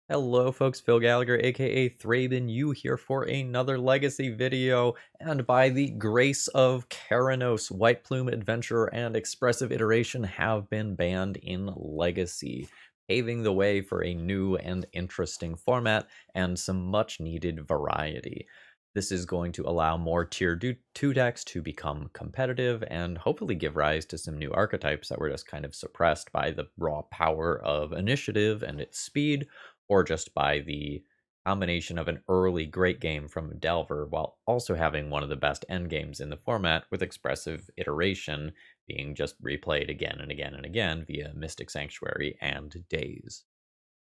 Hello folks, Phil Gallagher aka ThrabenU here for another Legacy video, and by the grace of Keranos, White Plume Adventurer and Expressive Iteration have been banned in Legacy, paving the way for a new and interesting format and some much needed variety. This is going to allow more Tier 2 decks to become competitive and hopefully give rise to some new archetypes that were just kind of suppressed by the raw power of initiative and its speed, or just by the combination of an early great game from Delver while also having one of the best end games in the format, with Expressive Iteration being just replayed again and again and again via Mystic Sanctuary and Daze.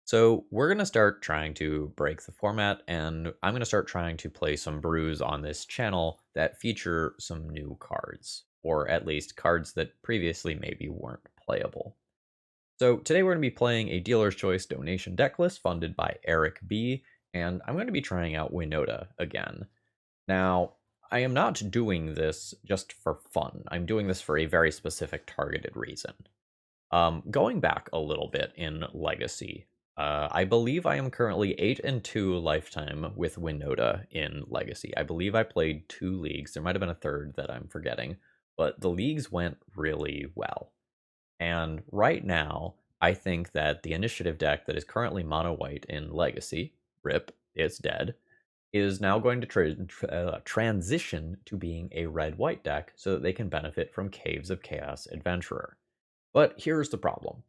So we're going to start trying to break the format, and I'm going to start trying to play some brews on this channel that feature some new cards, or at least cards that previously maybe weren't playable. So today we're going to be playing a Dealer's Choice donation deck list funded by Eric B, and I'm going to be trying out Winota again. Now, I am not doing this just for fun. I'm doing this for a very specific targeted reason. Going back a little bit in Legacy, I believe I am currently 8-2 lifetime with Winota in Legacy. I believe I played 2 leagues. There might have been a third that I'm forgetting, but the leagues went really well. And right now, I think that the initiative deck that is currently mono white in Legacy, RIP, it's dead, is now going to transition to being a red white deck so that they can benefit from Caves of Chaos Adventurer. But here's the problem: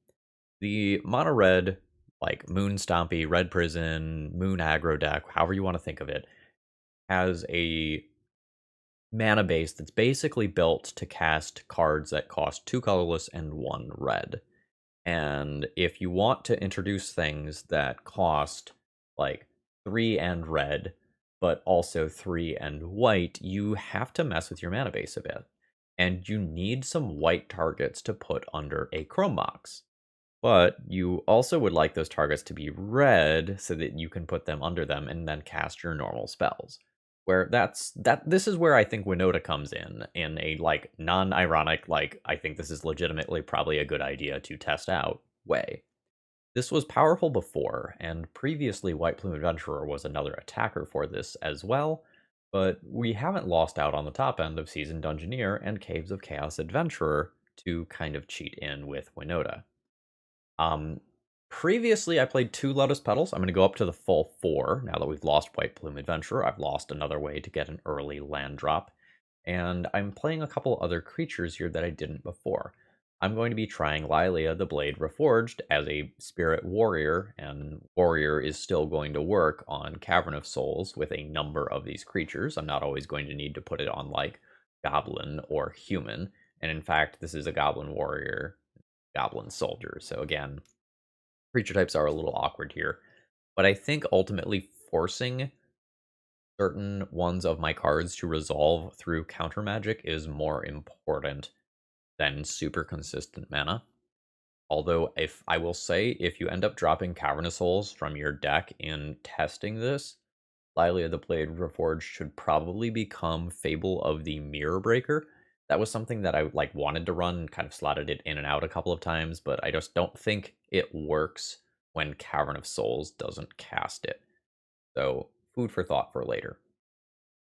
the mono red, like Moon Stompy, Red Prison, Moon aggro deck, however you want to think of it, has a mana base that's basically built to cast cards that cost 2 colorless and 1 red. And if you want to introduce things that cost like 3 and red, but also 3 and white, you have to mess with your mana base a bit. And you need some white targets to put under a Chrome Box. But you also would like those targets to be red so that you can put them under them and then cast your normal spells. This is where I think Winota comes in a like non-ironic, like I think this is legitimately probably a good idea to test out way. This was powerful before, and previously White Plume Adventurer was another attacker for this as well, but we haven't lost out on the top end of Seasoned Dungeoneer and Caves of Chaos Adventurer to kind of cheat in with Winota. Um, Previously, I played 2 Lotus Petals. I'm going to go up to the full 4 now that we've lost White Plume Adventurer. I've lost another way to get an early land drop, and I'm playing a couple other creatures here that I didn't before. I'm going to be trying Lilia the Blade Reforged as a Spirit Warrior, and Warrior is still going to work on Cavern of Souls with a number of these creatures. I'm not always going to need to put it on, like, Goblin or Human, and in fact, this is a Goblin Warrior, Goblin Soldier, so again, creature types are a little awkward here. But I think ultimately forcing certain ones of my cards to resolve through counter magic is more important than super consistent mana. Although, if I will say, if you end up dropping Cavernous Souls from your deck in testing this, Lilia the Blade Reforged should probably become Fable of the Mirror Breaker. That was something that I wanted to run, kind of slotted it in and out a couple of times, but I just don't think it works when Cavern of Souls doesn't cast it. So, food for thought for later.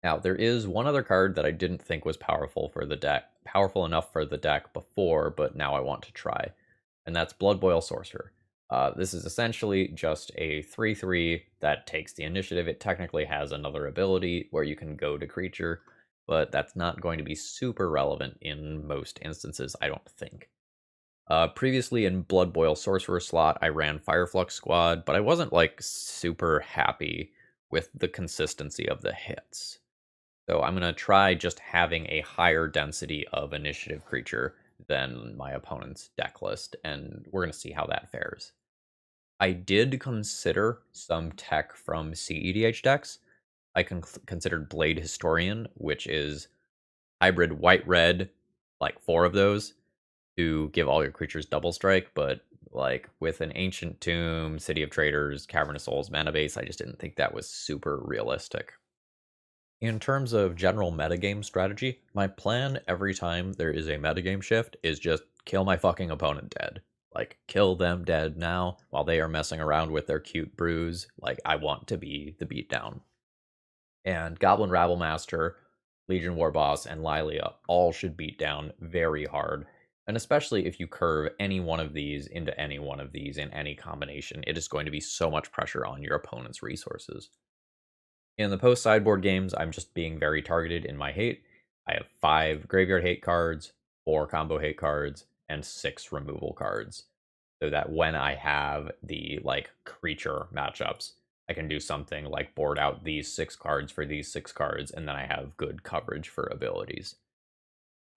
Now, there is one other card that I didn't think was powerful enough for the deck before, but now I want to try, and that's Bloodboil Sorcerer. This is essentially just a 3/3 that takes the initiative. It technically has another ability where you can go to creature, but that's not going to be super relevant in most instances, I don't think. Previously in Bloodboil Sorcerer slot, I ran Fireflux Squad, but I wasn't super happy with the consistency of the hits. So I'm going to try just having a higher density of initiative creature than my opponent's deck list, and we're going to see how that fares. I did consider some tech from CEDH decks. I considered Blade Historian, which is hybrid white-red, like 4 of those, to give all your creatures double strike, but with an Ancient Tomb, City of Traders, Cavern of Souls mana base, I just didn't think that was super realistic. In terms of general metagame strategy, my plan every time there is a metagame shift is just kill my fucking opponent dead. Like, kill them dead now while they are messing around with their cute brews. Like, I want to be the beatdown. And Goblin Rabblemaster, Legion War Boss, and Lilia all should beat down very hard. And especially if you curve any one of these into any one of these in any combination, it is going to be so much pressure on your opponent's resources. In the post sideboard games, I'm just being very targeted in my hate. I have 5 graveyard hate cards, 4 combo hate cards, and 6 removal cards. So that when I have the like creature matchups, I can do something like board out these 6 cards for these 6 cards, and then I have good coverage for abilities.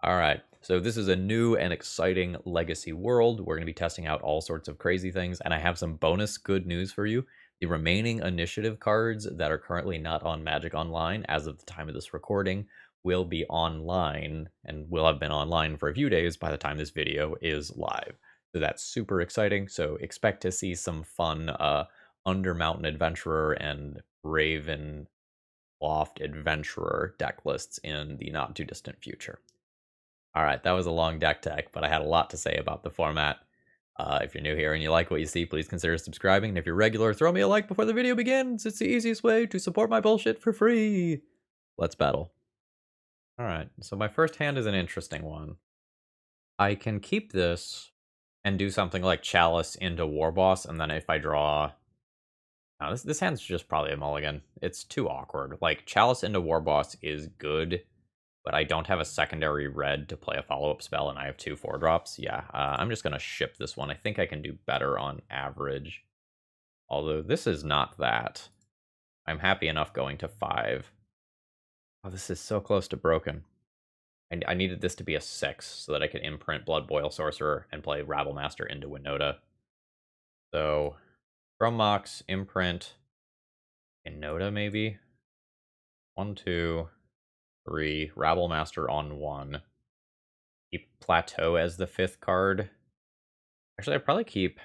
All right, so this is a new and exciting Legacy world. We're going to be testing out all sorts of crazy things, and I have some bonus good news for you. The remaining initiative cards that are currently not on Magic Online as of the time of this recording will be online, and will have been online for a few days by the time this video is live. So that's super exciting. So expect to see some fun Undermountain Adventurer and Raven Loft Adventurer deck lists in the not too distant future. All right, that was a long deck tech, but I had a lot to say about the format. If you're new here and you like what you see, please consider subscribing. And if you're regular, throw me a like before the video begins. It's the easiest way to support my bullshit for free. Let's battle. All right, so my first hand is an interesting one. I can keep this and do something like Chalice into War Boss, and then if I draw... No, this hand's just probably a mulligan. It's too awkward. Like, Chalice into War Boss is good, but I don't have a secondary red to play a follow-up spell, and I have 2 4-drops. Yeah, I'm just going to ship this one. I think I can do better on average. Although this is not that. I'm happy enough going to 5. Oh, this is so close to broken. I needed this to be a 6 so that I could imprint Bloodboil Sorcerer and play Rabblemaster into Winota. So, from Mox, imprint, Winota maybe? 1, 2, 3, Rabblemaster on 1. Keep Plateau as the 5th card. Actually, I'd probably keep...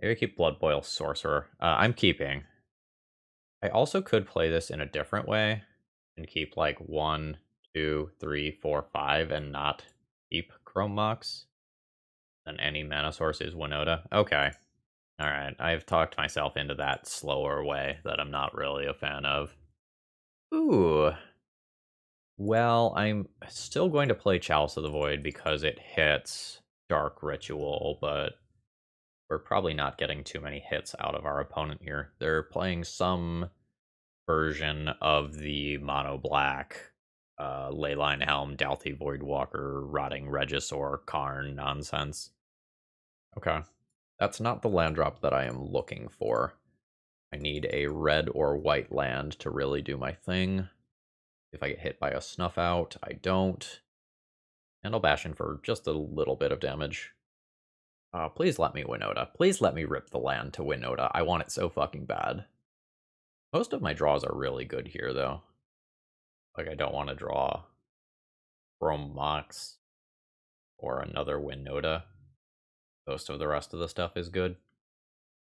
Maybe keep Bloodboil Sorcerer. I'm keeping. I also could play this in a different way and keep like 1, 2, 3, 4, 5 and not keep Chrome Mox. Then any mana source is Winota. Okay. Alright, I've talked myself into that slower way that I'm not really a fan of. Ooh. Well, I'm still going to play Chalice of the Void because it hits Dark Ritual, but we're probably not getting too many hits out of our opponent here. They're playing some version of the mono black Leyline Helm, Dalthy Voidwalker, Rotting Regisaur, Karn nonsense. Okay. That's not the land drop that I am looking for. I need a red or white land to really do my thing. If I get hit by a Snuff Out, I don't. And I'll bash in for just a little bit of damage. Please let me Winota. Please let me rip the land to Winota. I want it so fucking bad. Most of my draws are really good here, though. Like, I don't want to draw Chrome Mox or another Winota. Most of the rest of the stuff is good.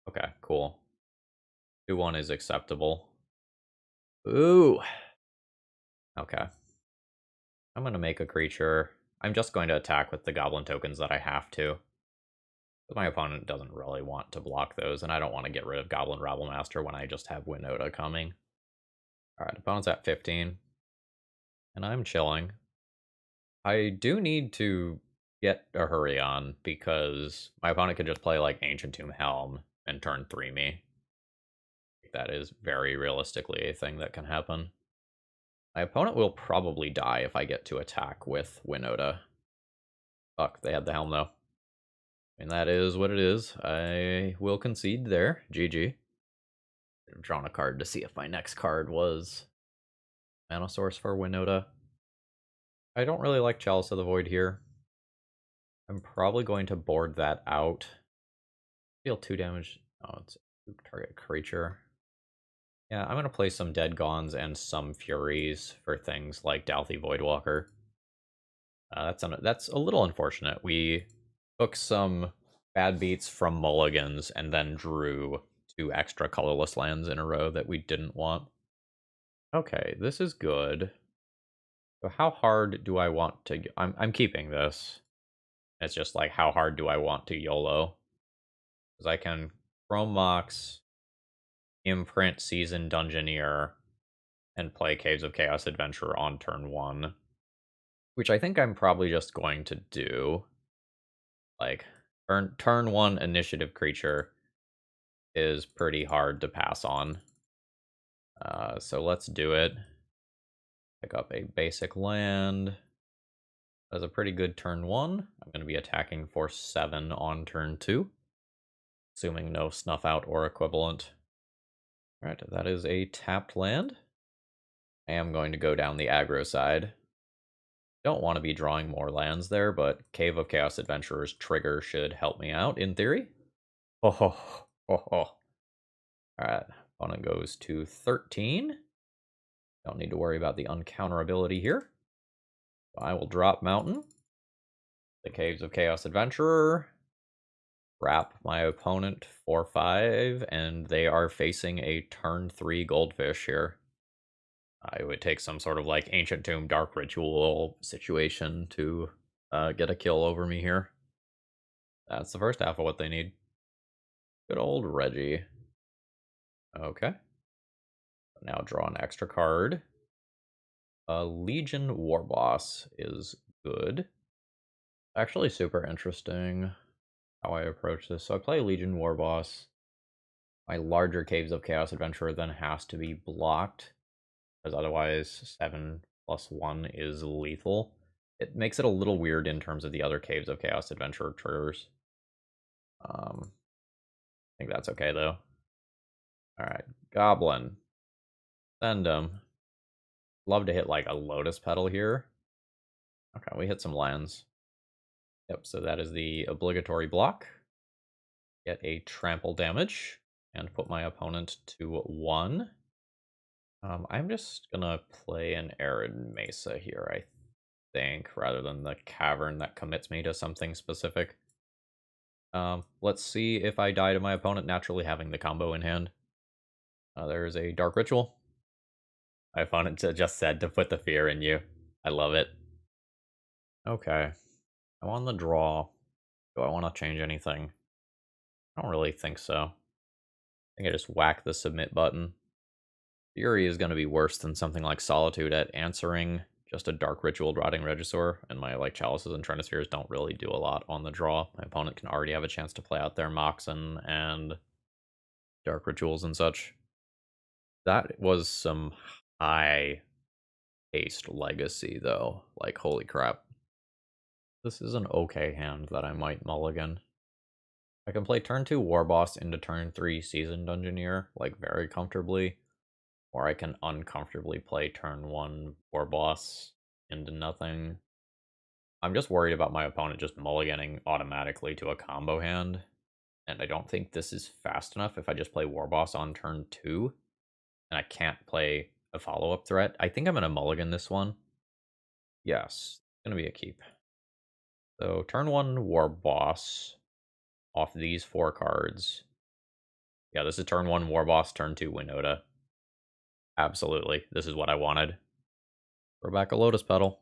Okay, cool. 2-1 is acceptable. Ooh. Okay. I'm going to make a creature. I'm just going to attack with the goblin tokens that I have to. But my opponent doesn't really want to block those, and I don't want to get rid of Goblin Rabblemaster when I just have Winota coming. Alright, opponent's at 15. And I'm chilling. I do need to get a hurry on, because my opponent could just play like Ancient Tomb Helm and turn 3 me. That is very realistically a thing that can happen. My opponent will probably die if I get to attack with Winota. Fuck, they had the Helm though. And that is what it is. I will concede there. GG. I've drawn a card to see if my next card was mana source for Winota. I don't really like Chalice of the Void here. I'm probably going to board that out. Deal 2 damage. Oh, it's target creature. Yeah, I'm going to play some Dead Gauns and some Furies for things like Dalthy Voidwalker. That's a little unfortunate. We took some bad beats from mulligans and then drew 2 extra colorless lands in a row that we didn't want. Okay, this is good. So how hard do I want to... I'm keeping this. It's just like, how hard do I want to YOLO? Because I can Chrome Mox, imprint Seasoned Dungeoneer, and play Caves of Chaos Adventure on turn 1. Which I think I'm probably just going to do. Like, turn 1 initiative creature is pretty hard to pass on. So let's do it. Pick up a basic land. That's a pretty good turn 1. I'm going to be attacking for 7 on turn 2. Assuming no snuff out or equivalent. Alright, that is a tapped land. I am going to go down the aggro side. Don't want to be drawing more lands there, but Cave of Chaos Adventurer's trigger should help me out, in theory. Oh, ho, ho, ho. Alright, opponent goes to 13. Don't need to worry about the uncounterability here. I will drop Mountain, the Caves of Chaos Adventurer, wrap my opponent for 5, and they are facing a turn 3 Goldfish here. I would take some sort of like Ancient Tomb Dark Ritual situation to get a kill over me here. That's the first half of what they need. Good old Reggie. Okay. Now draw an extra card. Legion Warboss is good. Actually super interesting how I approach this. So I play Legion Warboss. My larger Caves of Chaos Adventurer then has to be blocked, because otherwise 7+1 is lethal. It makes it a little weird in terms of the other Caves of Chaos Adventurer triggers. I think that's okay though. Alright, Goblin. Send him. Love to hit like a Lotus Petal here. Okay, we hit some lands. Yep, so that is the obligatory block. Get a trample damage and put my opponent to 1. I'm just gonna play an Arid Mesa here, I think, rather than the Cavern that commits me to something specific. Let's see if I die to my opponent naturally having the combo in hand. There's a Dark Ritual. My opponent just said to put the fear in you. I love it. Okay. I'm on the draw. Do I want to change anything? I don't really think so. I think I just whack the submit button. Fury is going to be worse than something like Solitude at answering just a Dark Ritual Rotting Regisaur, and my like Chalices and Trinispheres don't really do a lot on the draw. My opponent can already have a chance to play out their Moxen and Dark Rituals and such. That was some high-paced Legacy, though. Like, holy crap. This is an okay hand that I might mulligan. I can play turn 2 Warboss into turn 3 Seasoned Dungeoneer, like, very comfortably. Or I can uncomfortably play turn 1 Warboss into nothing. I'm just worried about my opponent just mulliganing automatically to a combo hand. And I don't think this is fast enough if I just play Warboss on turn 2. And I can't play a follow-up threat. I think I'm going to mulligan this one. Yes, it's going to be a keep. So turn 1 Warboss off these 4 cards. Yeah, this is turn 1 Warboss, turn 2 Winota. Absolutely, this is what I wanted. Throw back a Lotus Petal.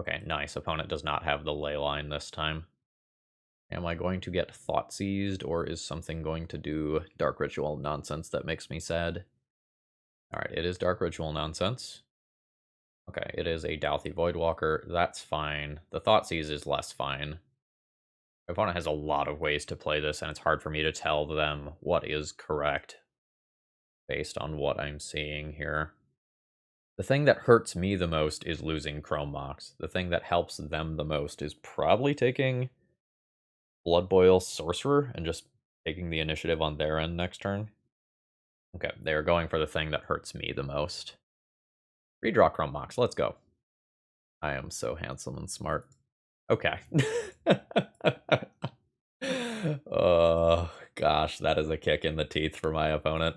Okay, nice. Opponent does not have the ley line this time. Am I going to get Thought Seized, or is something going to do Dark Ritual nonsense that makes me sad? Alright, it is Dark Ritual nonsense. Okay, it is a Douthie Voidwalker. That's fine. The Thought Seize is less fine. My opponent has a lot of ways to play this, and it's hard for me to tell them what is correct based on what I'm seeing here. The thing that hurts me the most is losing Chrome Mox. The thing that helps them the most is probably taking Bloodboil Sorcerer and just taking the initiative on their end next turn. Okay, they're going for the thing that hurts me the most. Redraw Chrome Mox, let's go. I am so handsome and smart. Okay. Oh, gosh, that is a kick in the teeth for my opponent.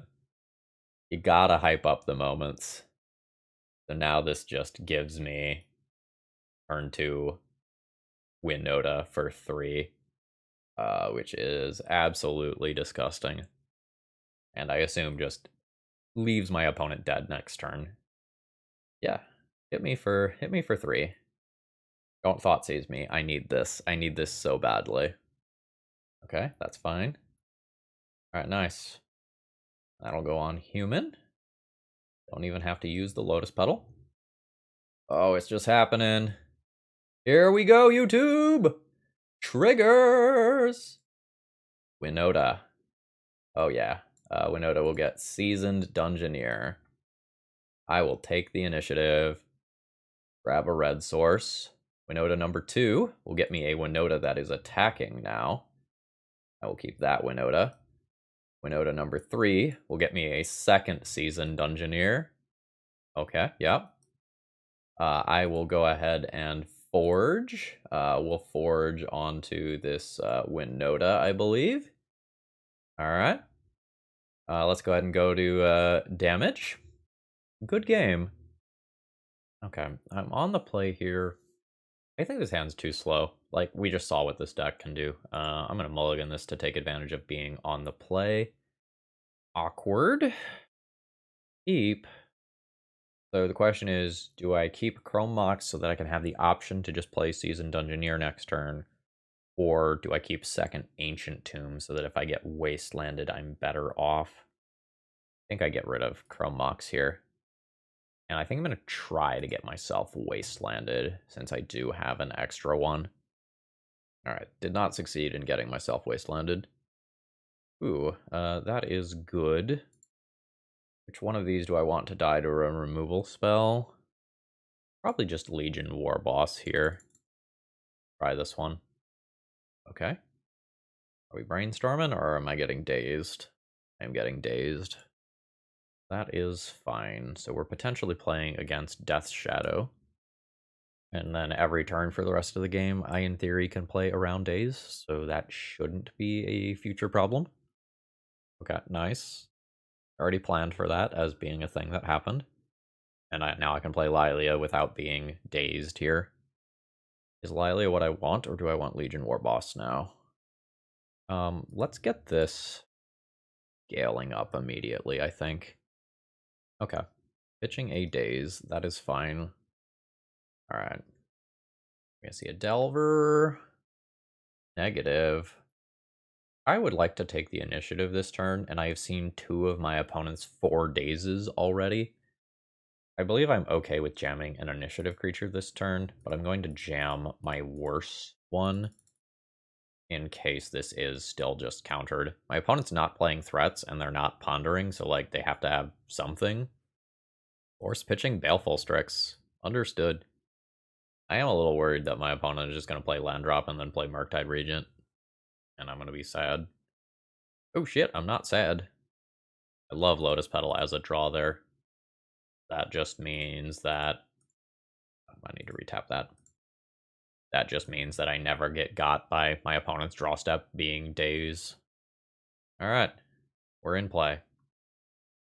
You gotta hype up the moments. So now this just gives me turn 2 Winota for 3, which is absolutely disgusting. And I assume just leaves my opponent dead next turn. Yeah, hit me for 3. Don't Thoughtseize me. I need this. I need this so badly. Okay, that's fine. Alright, nice. That'll go on human. Don't even have to use the Lotus Petal. Oh, it's just happening. Here we go, YouTube! Triggers! Winota. Oh yeah. Winota will get Seasoned Dungeoneer. I will take the initiative. Grab a red source. Winota number 2 will get me a Winota that is attacking now. I will keep that Winota. Winota number 3 will get me a second Seasoned Dungeoneer. Okay, yep. I will go ahead and forge. We'll forge onto this Winota, I believe. Alright. Let's go ahead and go to damage. Good game. Okay, I'm on the play here. I think this hand's too slow. Like, we just saw what this deck can do. I'm going to mulligan this to take advantage of being on the play. Awkward. Keep. So the question is, do I keep Chrome Mox so that I can have the option to just play Seasoned Dungeoneer next turn? Or do I keep second Ancient Tomb so that if I get Wastelanded, I'm better off? I think I get rid of Chrome Mox here. And I think I'm going to try to get myself Wastelanded, since I do have an extra one. Alright, did not succeed in getting myself Wastelanded. Ooh, that is good. Which one of these do I want to die to a removal spell? Probably just Legion War Boss here. Try this one. Okay. Are we brainstorming, or am I getting dazed? I'm getting dazed. That is fine. So we're potentially playing against Death's Shadow. And then every turn for the rest of the game, I, in theory, can play around days. So that shouldn't be a future problem. Okay, nice. Already planned for that as being a thing that happened. And now I can play Lilia without being dazed here. Is Lilia what I want, or do I want Legion War Boss now? Let's get this scaling up immediately, I think. Okay. Pitching a daze, that is fine. Alright. We're gonna see a Delver. Negative. I would like to take the initiative this turn, and I have seen 2 of my opponent's 4 dazes already. I believe I'm okay with jamming an initiative creature this turn, but I'm going to jam my worst one in case this is still just countered. My opponent's not playing threats, and they're not pondering, so like they have to have something. Force pitching Baleful Strix. Understood. I am a little worried that my opponent is just going to play land drop and then play Murktide Regent, and I'm going to be sad. Oh shit, I'm not sad. I love Lotus Petal as a draw there. That just means that I need to retap that. That just means that I never get got by my opponent's draw step being daze. Alright, we're in play.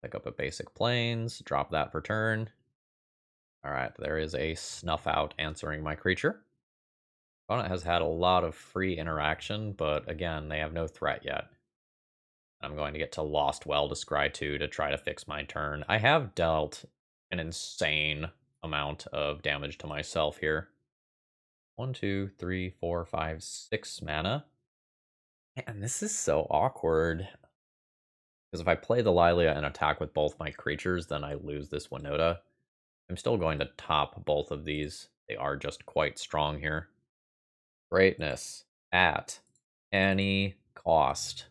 Pick up a basic plains, drop that for turn. Alright, there is a Snuff Out answering my creature. Opponent has had a lot of free interaction, but again, they have no threat yet. I'm going to get to Lost Well to Scry 2 to try to fix my turn. I have dealt an insane amount of damage to myself here. 1, 2, 3, 4, 5, 6 mana. Man, this is so awkward. Because if I play the Lilia and attack with both my creatures, then I lose this Winota. I'm still going to top both of these. They are just quite strong here. Greatness at any cost.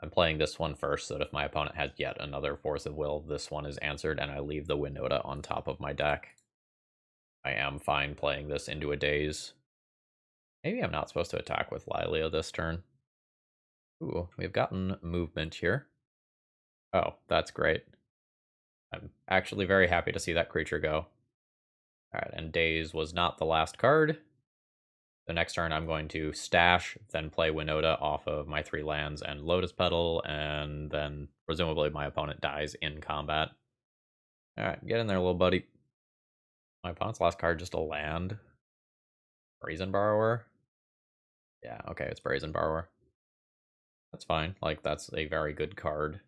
I'm playing this one first, so that if my opponent has yet another Force of Will, this one is answered, and I leave the Winota on top of my deck. I am fine playing this into a daze. Maybe I'm not supposed to attack with Lilia this turn. Ooh, we've gotten movement here. Oh, that's great. I'm actually very happy to see that creature go. Alright, and daze was not the last card. The next turn I'm going to stash, then play Winota off of my 3 lands and Lotus Petal, and then presumably my opponent dies in combat. Alright, get in there, little buddy. My opponent's last card just a land. Brazen Borrower? Yeah, okay, it's Brazen Borrower. That's fine. Like, that's a very good card.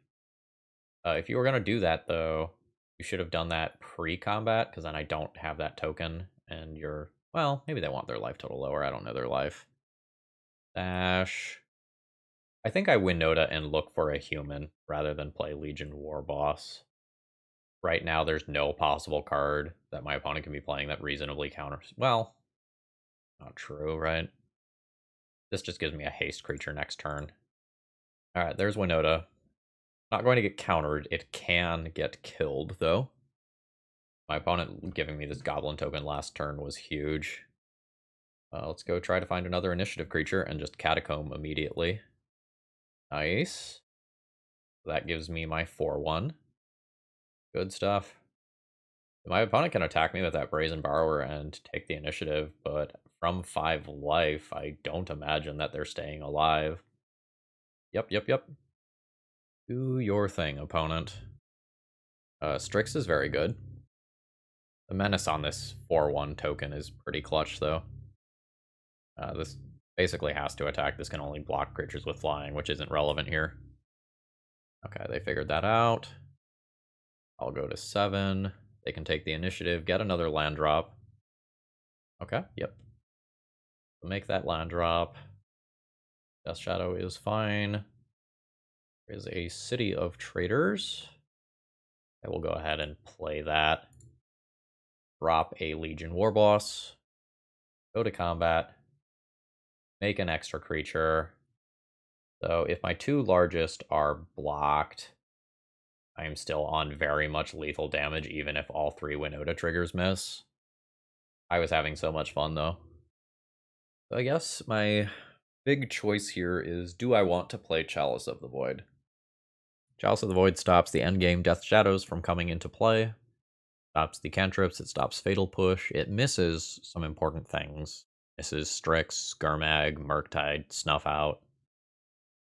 If you were going to do that, though, you should have done that pre-combat, because then I don't have that token, and your Well, maybe they want their life total lower. I don't know their life. Dash. I think I Winota and look for a human rather than play Legion War Boss. Right now, there's no possible card that my opponent can be playing that reasonably counters. Well, not true, right? This just gives me a haste creature next turn. Alright, there's Winota. Not going to get countered. It can get killed, though. My opponent giving me this goblin token last turn was huge. Let's go try to find another initiative creature and just catacomb immediately. Nice. That gives me my 4/1. Good stuff. My opponent can attack me with that Brazen Borrower and take the initiative, but from 5 life, I don't imagine that they're staying alive. Yep. Do your thing, opponent. Strix is very good. The menace on this 4/1 token is pretty clutch, though. This basically has to attack. This can only block creatures with flying, which isn't relevant here. Okay, they figured that out. I'll go to 7. They can take the initiative, get another land drop. Okay, yep. So make that land drop. Death Shadow is fine. There is a City of Traders. I will go ahead and play that. Drop a Legion War Boss. Go to combat. Make an extra creature. So if my 2 largest are blocked, I am still on very much lethal damage, even if all 3 Winota triggers miss. I was having so much fun, though. So I guess my big choice here is, do I want to play Chalice of the Void? Chalice of the Void stops the endgame Death Shadows from coming into play. Stops the cantrips, it stops Fatal Push. It misses some important things. Misses Strix, Gurmag, Murktide, Snuff Out.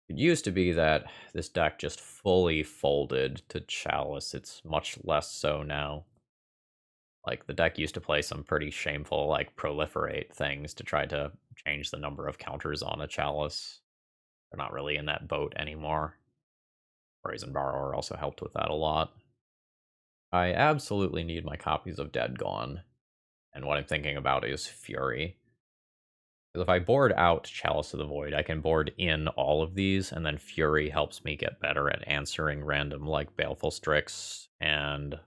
It used to be that this deck just fully folded to Chalice. It's much less so now. Like, the deck used to play some pretty shameful, like, proliferate things to try to change the number of counters on a Chalice. They're not really in that boat anymore. Brazen Borrower also helped with that a lot. I absolutely need my copies of Dead gone. And what I'm thinking about is Fury. Because if I board out Chalice of the Void, I can board in all of these, and then Fury helps me get better at answering random, like, Baleful Strix and,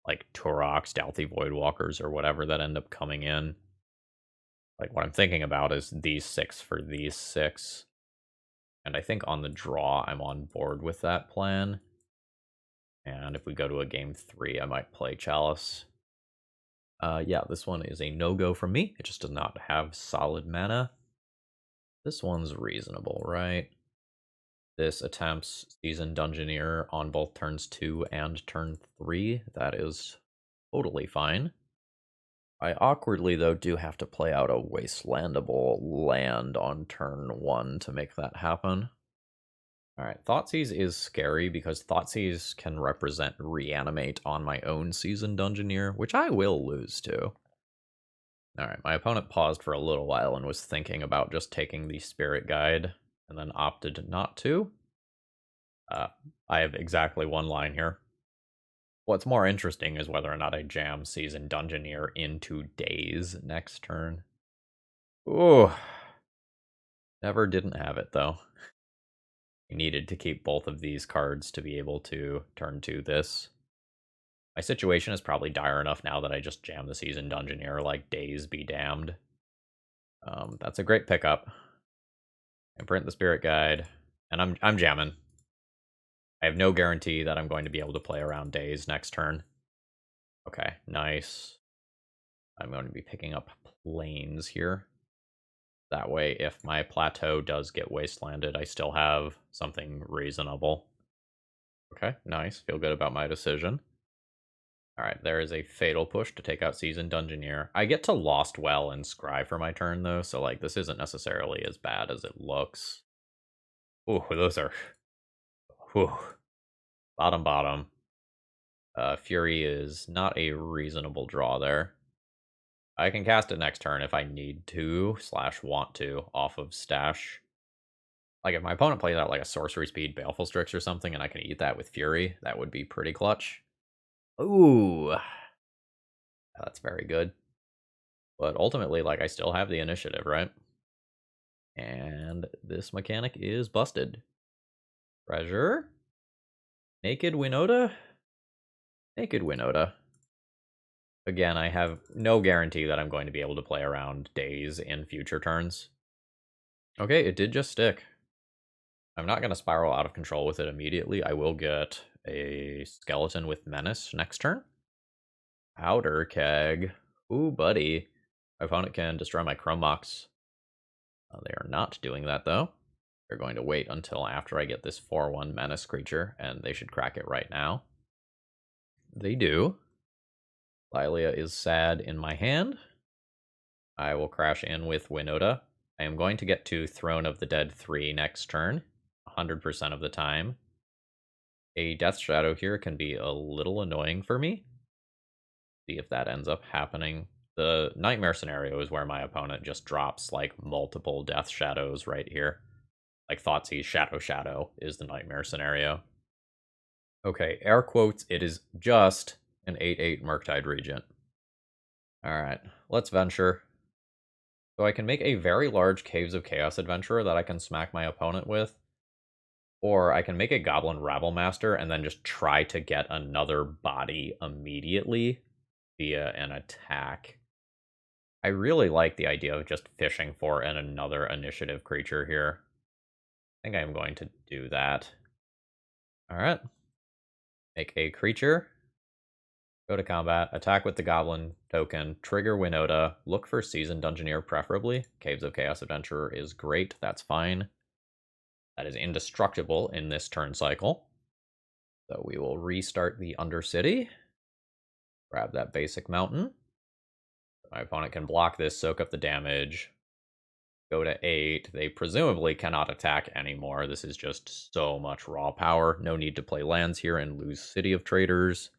like, Turok, Stealthy Voidwalkers, or whatever that end up coming in. Like, what I'm thinking about is these 6 for these 6. And I think on the draw, I'm on board with that plan. And if we go to a game 3, I might play Chalice. Yeah, this one is a no-go from me. It just does not have solid mana. This one's reasonable, right? This attempts Seasoned Dungeoneer on both turns 2 and turn 3. That is totally fine. I awkwardly, though, do have to play out a wastelandable land on turn 1 to make that happen. Alright, Thoughtseize is scary because Thoughtseize can represent Reanimate on my own Seasoned Dungeoneer, which I will lose to. Alright, my opponent paused for a little while and was thinking about just taking the Spirit Guide, and then opted not to. I have exactly 1 line here. What's more interesting is whether or not I jam Seasoned Dungeoneer into Daze next turn. Ooh. Never didn't have it, though. I needed to keep both of these cards to be able to turn 2 this. My situation is probably dire enough now that I just jam the Seasoned Dungeoneer, like, Daze be damned. That's a great pickup. And print the Spirit Guide, and I'm jamming. I have no guarantee that I'm going to be able to play around Daze next turn. Okay, nice. I'm going to be picking up Plains here. That way, if my plateau does get wastelanded, I still have something reasonable. Okay, nice. Feel good about my decision. Alright, there is a Fatal Push to take out Seasoned Dungeoneer. I get to Lost Well and Scry for my turn, though, so, like, this isn't necessarily as bad as it looks. Ooh, those are... Whew. Bottom. Fury is not a reasonable draw there. I can cast it next turn if I need to, / want to, off of Stash. Like, if my opponent plays out, like, a Sorcery Speed Baleful Strix or something, and I can eat that with Fury, that would be pretty clutch. Ooh. That's very good. But ultimately, like, I still have the initiative, right? And this mechanic is busted. Treasure? Naked Winota? Naked Winota. Again, I have no guarantee that I'm going to be able to play around days in future turns. Okay, it did just stick. I'm not going to spiral out of control with it immediately. I will get a skeleton with menace next turn. Powder keg. Ooh, buddy. My opponent can destroy my Chrome Mox. They are not doing that, though. They're going to wait until after I get this 4/1 menace creature, and they should crack it right now. They do. Lilia is sad in my hand. I will crash in with Winota. I am going to get to Throne of the Dead 3 next turn, 100% of the time. A Death Shadow here can be a little annoying for me. See if that ends up happening. The Nightmare scenario is where my opponent just drops, like, multiple Death Shadows right here. Like, Thoughtseize Shadow is the Nightmare scenario. Okay, air quotes, it is just an 8/8 Murktide Regent. Alright, let's venture. So I can make a very large Caves of Chaos adventurer that I can smack my opponent with. Or I can make a Goblin Rabblemaster and then just try to get another body immediately via an attack. I really like the idea of just fishing for another initiative creature here. I think I'm going to do that. Alright. Make a creature. Go to combat. Attack with the Goblin token. Trigger Winota. Look for Seasoned Dungeoneer preferably. Caves of Chaos Adventurer is great. That's fine. That is indestructible in this turn cycle. So we will restart the Undercity. Grab that basic mountain. My opponent can block this, soak up the damage. Go to 8. They presumably cannot attack anymore. This is just so much raw power. No need to play lands here and lose City of Traders.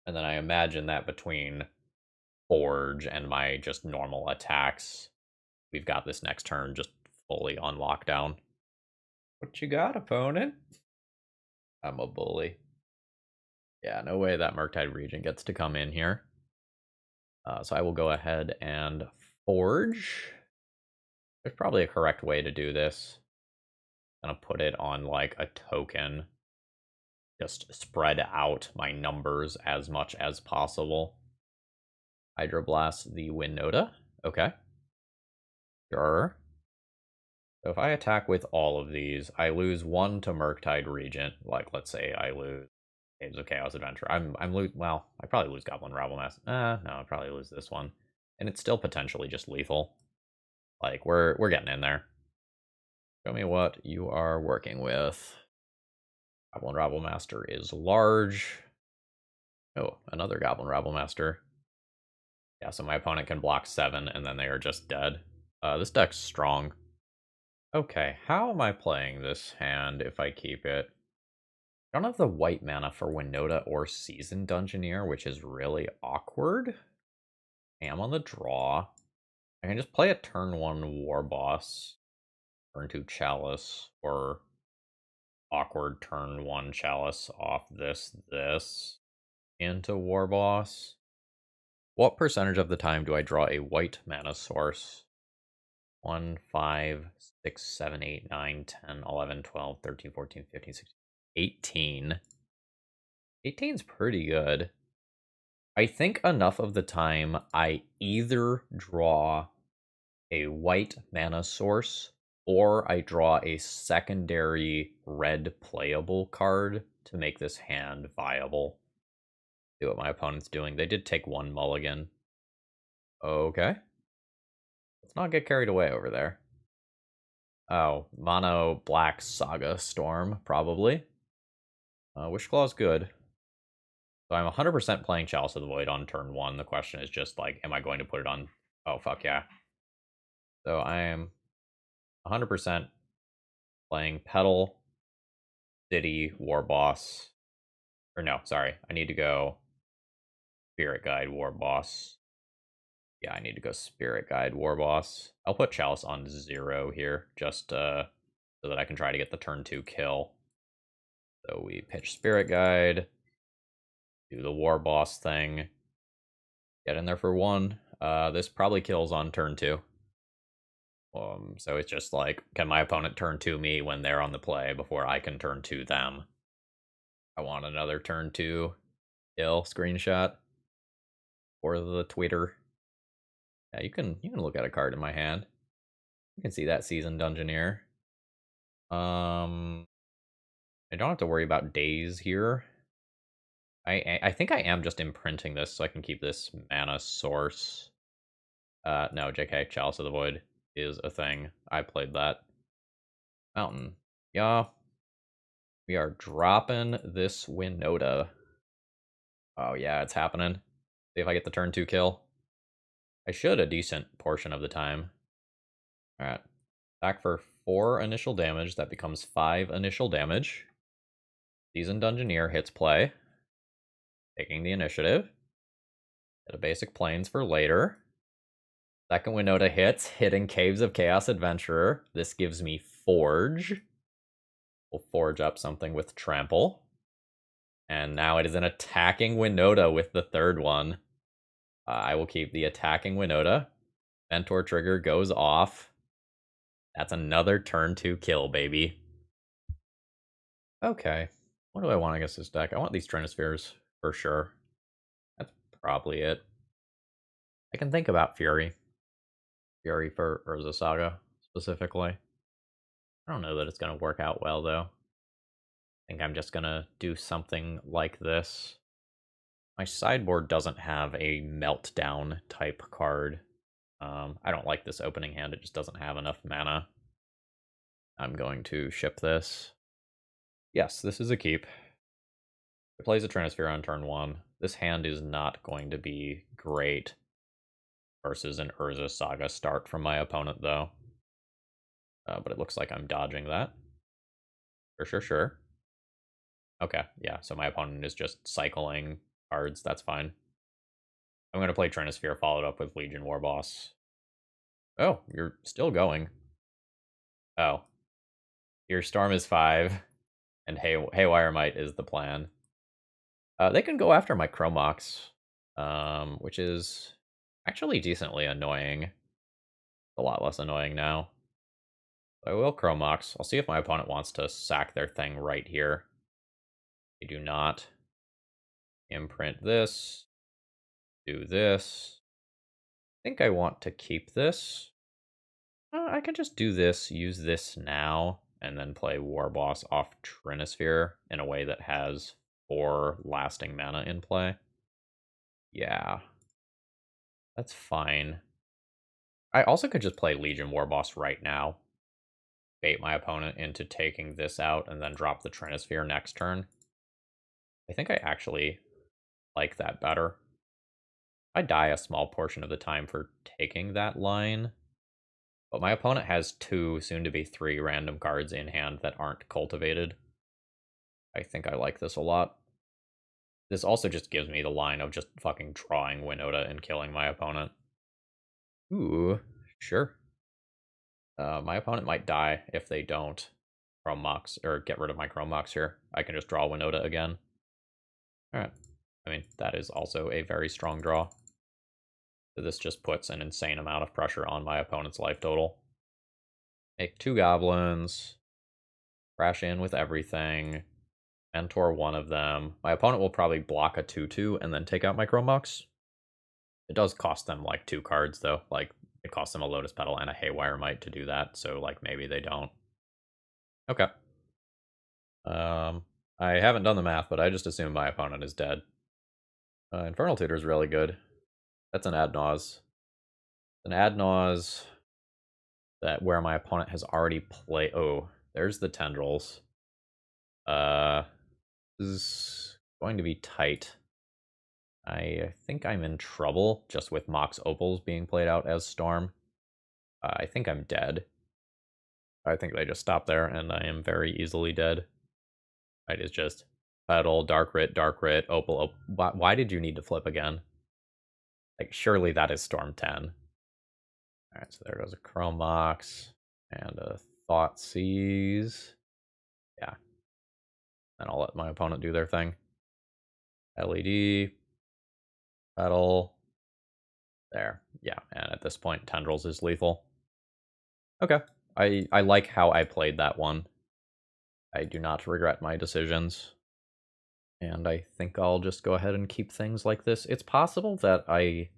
And then I imagine that between Forge and my just normal attacks, we've got this next turn just fully on lockdown. What you got, opponent? I'm a bully. Yeah, no way that Murktide Regent gets to come in here. So I will go ahead and Forge. There's probably a correct way to do this. I'm gonna put it on like a token. Just spread out my numbers as much as possible. Hydroblast the Winota. Okay. Sure. So if I attack with all of these, I lose 1 to Murktide Regent. Like, let's say I lose Caves of Chaos Adventure. Well, I probably lose Goblin Rabblemaster. No, I probably lose this one. And it's still potentially just lethal. Like, we're getting in there. Show me what you are working with. Goblin Rabblemaster is large. Oh, another Goblin Rabblemaster. Yeah, so my opponent can block 7, and then they are just dead. This deck's strong. Okay, how am I playing this hand if I keep it? I don't have the white mana for Winota or Seasoned Dungeoneer, which is really awkward. I am on the draw. I can just play a turn 1 War Boss, turn 2 Chalice, or awkward turn 1 Chalice off this into War Boss. What percentage of the time do I draw a white mana source? 1, 5, 6, 7, 8, 9, 10, 11, 12, 13, 14, 15, 16, 18. 18's pretty good. I think enough of the time I either draw a white mana source or I draw a secondary red playable card to make this hand viable. See what my opponent's doing. They did take 1 mulligan. Okay. Let's not get carried away over there. Oh, mono black Saga Storm, probably. Wishclaw's good. So I'm 100% playing Chalice of the Void on turn 1. The question is just, like, am I going to put it on... Oh, fuck yeah. So I am 100% playing Petal, City, War Boss. Or no, sorry. I need to go Spirit Guide, War Boss. Yeah, I need to go Spirit Guide, War Boss. I'll put Chalice on 0 here, just so that I can try to get the turn 2 kill. So we pitch Spirit Guide, do the War Boss thing, get in there for 1. This probably kills on turn 2. So it's just like, can my opponent turn 2 me when they're on the play before I can turn 2 them? I want another turn 2 kill screenshot for the Twitter. Yeah, you can look at a card in my hand. You can see that Seasoned Dungeoneer. I don't have to worry about days here. I think I am just imprinting this so I can keep this mana source. No, JK, Chalice of the Void is a thing. I played that. Mountain. Yeah. We are dropping this Winota. Oh yeah, it's happening. See if I get the turn 2 kill. I should a decent portion of the time. Alright. Back for 4 initial damage. That becomes 5 initial damage. Seasoned Dungeoneer hits play. Taking the initiative. Get a basic planes for later. Second Winota hits, hitting Caves of Chaos Adventurer. This gives me Forge. We'll forge up something with Trample. And now it is an attacking Winota with the third one. I will keep the attacking Winota. Mentor trigger goes off. That's another turn 2 kill, baby. Okay. What do I want against this deck? I want these Trinispheres for sure. That's probably it. I can think about Fury. Fury for Urza Saga, specifically. I don't know that it's going to work out well, though. I think I'm just going to do something like this. My sideboard doesn't have a Meltdown type card. I don't like this opening hand. It just doesn't have enough mana. I'm going to ship this. Yes, this is a keep. It plays a Trinisphere on turn 1. This hand is not going to be great versus an Urza Saga start from my opponent, though. But it looks like I'm dodging that. Sure. Okay, yeah, so my opponent is just cycling cards. That's fine. I'm going to play Trinisphere followed up with Legion Warboss. Oh, you're still going. Oh. Your Storm is 5, and Haywire Might is the plan. They can go after my Chromox, which is actually decently annoying. A lot less annoying now. I will Chromox. I'll see if my opponent wants to sack their thing right here. They do not. Imprint this. Do this. I think I want to keep this. I can just do this, use this now, and then play Warboss off Trinisphere in a way that has 4 lasting mana in play. Yeah. That's fine. I also could just play Legion Warboss right now. Bait my opponent into taking this out and then drop the Trinisphere next turn. I think I actually like that better. I die a small portion of the time for taking that line. But my opponent has 2, soon to be 3 random cards in hand that aren't cultivated. I think I like this a lot. This also just gives me the line of just fucking drawing Winota and killing my opponent. Ooh, sure. My opponent might die if they don't Chrome Mox, or get rid of my Chrome Mox here. I can just draw Winota again. Alright. I mean, that is also a very strong draw. So this just puts an insane amount of pressure on my opponent's life total. Make 2 goblins. Crash in with everything. Mentor one of them. My opponent will probably block a 2/2 and then take out my Chrome Mox. It does cost them like 2 cards though. Like it costs them a Lotus Petal and a Haywire Might to do that. So like maybe they don't. Okay. I haven't done the math, but I just assume my opponent is dead. Infernal Tutor is really good. That's an ad nause. An ad nause that where my opponent has already played. Oh, there's the tendrils. This is going to be tight. I think I'm in trouble just with Mox Opals being played out as Storm. I think I'm dead. I think they just stop there, and I am very easily dead. It is just Petal, Dark Rit, Opal. Why did you need to flip again? Like, surely that is Storm 10. Alright, so there goes a Chrome Mox and a Thoughtseize. Yeah. Then I'll let my opponent do their thing. LED. Petal. There. Yeah, and at this point, Tendrils is lethal. Okay. I like how I played that one. I do not regret my decisions. And I think I'll just go ahead and keep things like this. It's possible that I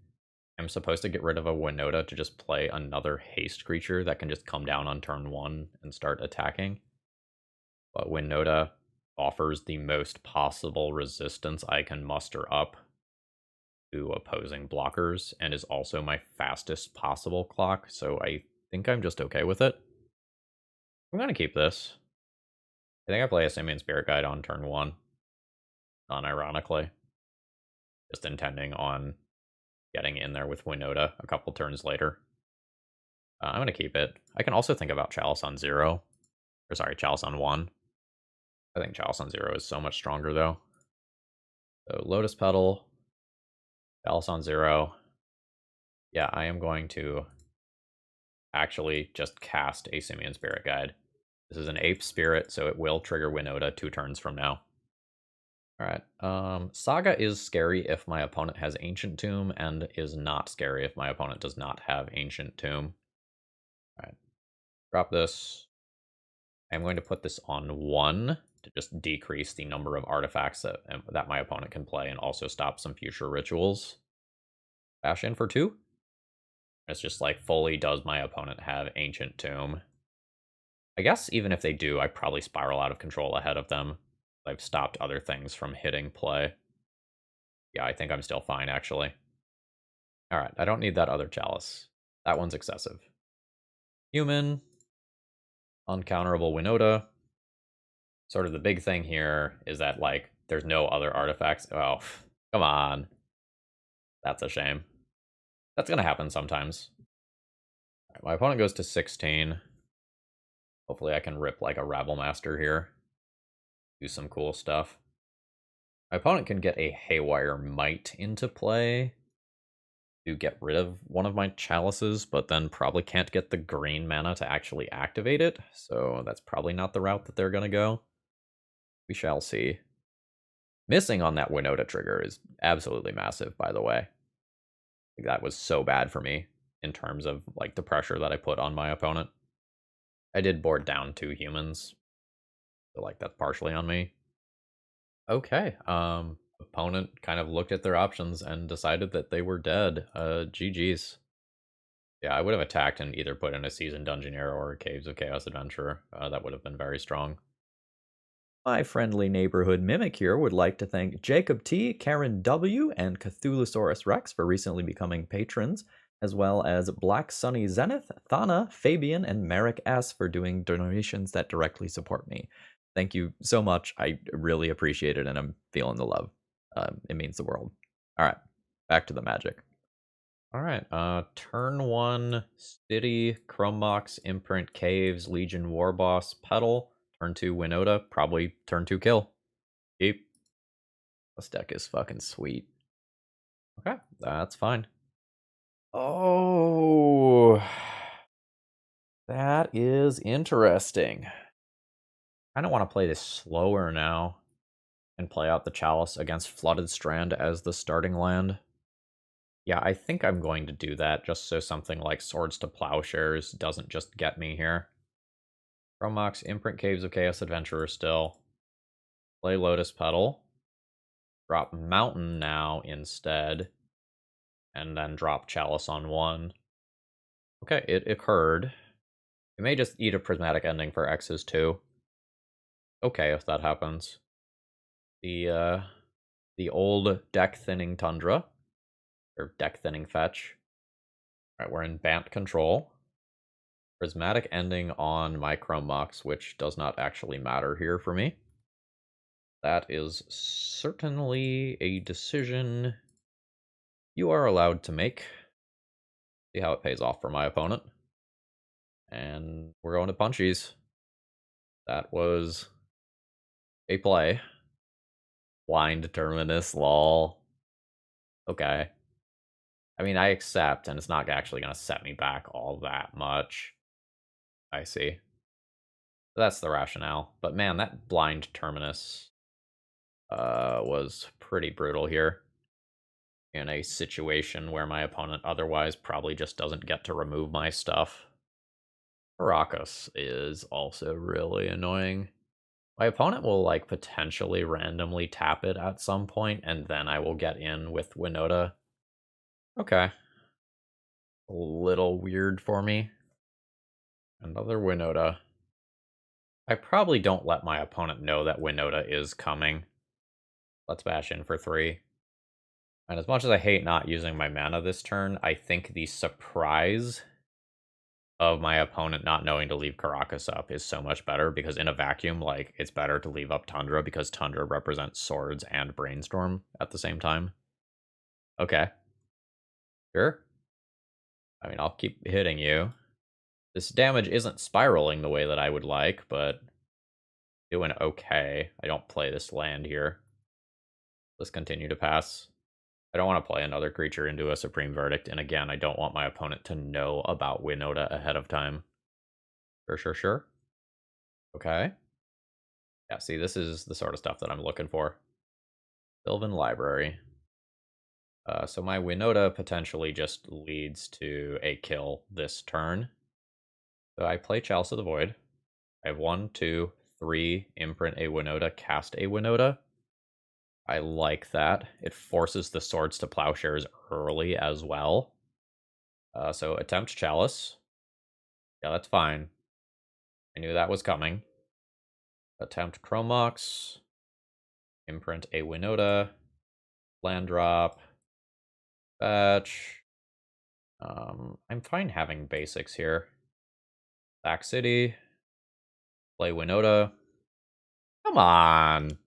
am supposed to get rid of a Winota to just play another haste creature that can just come down on turn 1 and start attacking. But Winota offers the most possible resistance I can muster up to opposing blockers and is also my fastest possible clock, so I think I'm just okay with it. I'm going to keep this. I think I play a Simian Spirit Guide on turn 1, unironically. Just intending on getting in there with Winota a couple turns later. I'm going to keep it. I can also think about Chalice on 0. Or sorry, Chalice on 1. I think Chalice on 0 is so much stronger, though. So Lotus Petal, Chalice on 0. Yeah, I am going to actually just cast a Simian Spirit Guide. This is an Ape Spirit, so it will trigger Winota 2 turns from now. Alright, Saga is scary if my opponent has Ancient Tomb, and is not scary if my opponent does not have Ancient Tomb. Alright, drop this. I'm going to put this on 1 to just decrease the number of artifacts that my opponent can play and also stop some future rituals. Bash in for 2. It's just like, fully does my opponent have Ancient Tomb? I guess even if they do, I probably spiral out of control ahead of them. I've stopped other things from hitting play. Yeah, I think I'm still fine, actually. Alright, I don't need that other Chalice. That one's excessive. Human. Uncounterable Winota. Sort of the big thing here is that, like, there's no other artifacts. Oh, come on. That's a shame. That's gonna happen sometimes. Right, my opponent goes to 16. Hopefully I can rip, like, a Rabble Master here. Do some cool stuff. My opponent can get a Haywire Might into play to get rid of one of my chalices, but then probably can't get the green mana to actually activate it, so that's probably not the route that they're gonna go. We shall see. Missing on that Winota trigger is absolutely massive, by the way. Like, that was so bad for me in terms of, like, the pressure that I put on my opponent. I did board down 2 humans, so, like, that's partially on me. Okay, opponent kind of looked at their options and decided that they were dead. GG's. Yeah, I would have attacked and either put in a Seasoned Dungeoneer or a Caves of Chaos Adventurer. That would have been very strong. My friendly neighborhood mimic here would like to thank Jacob T, Karen W, and Cthulhusaurus Rex for recently becoming patrons, as well as Black Sunny Zenith, Thana, Fabian, and Merrick S for doing donations that directly support me. Thank you so much. I really appreciate it, and I'm feeling the love. It means the world. All right, back to the magic. All right, turn 1, City, Chrome Box, Imprint, Caves, Legion, Warboss, Petal. Turn 2, Winota, probably turn 2 kill. Keep. This deck is fucking sweet. Okay, that's fine. Oh, that is interesting. I don't want to play this slower now and play out the Chalice against Flooded Strand as the starting land. Yeah, I think I'm going to do that just so something like Swords to Plowshares doesn't just get me here. Chromox, Imprint Caves of Chaos Adventurer still. Play Lotus Petal. Drop Mountain now instead. And then drop Chalice on 1. Okay, it occurred. We may just eat a Prismatic Ending for X's too. Okay, if that happens. The old Deck Thinning Tundra. Or Deck Thinning Fetch. Alright, we're in Bant control. Prismatic Ending on my Chrome Mox, which does not actually matter here for me. That is certainly a decision you are allowed to make. See how it pays off for my opponent. And we're going to punchies. That was a play. Blind Terminus, lol. Okay. I mean, I accept, and it's not actually going to set me back all that much. I see. That's the rationale. But man, that Blind Terminus was pretty brutal here. in a situation where my opponent otherwise probably just doesn't get to remove my stuff. Caracas is also really annoying. My opponent will, like, potentially randomly tap it at some point, and then I will get in with Winota. Okay. A little weird for me. Another Winota. I probably don't let my opponent know that Winota is coming. Let's bash in for 3. And as much as I hate not using my mana this turn, I think the surprise of my opponent not knowing to leave Caracas up is so much better, because in a vacuum, like, it's better to leave up Tundra because Tundra represents swords and Brainstorm at the same time. Okay. Sure. I mean, I'll keep hitting you. This damage isn't spiraling the way that I would like, but doing okay. I don't play this land here. Let's continue to pass. I don't want to play another creature into a Supreme Verdict, and again, I don't want my opponent to know about Winota ahead of time. Sure. Okay. Yeah, see, this is the sort of stuff that I'm looking for. Sylvan Library. So my Winota potentially just leads to a kill this turn. So I play Chalice of the Void. I have 1, 2, 3, imprint a Winota, cast a Winota. I like that. It forces the Swords to Plowshares early as well. So attempt Chalice. Yeah, that's fine. I knew that was coming. Attempt Chromox. Imprint a Winota. Land drop. Fetch. I'm fine having basics here. Sack City. Play Winota. Come on.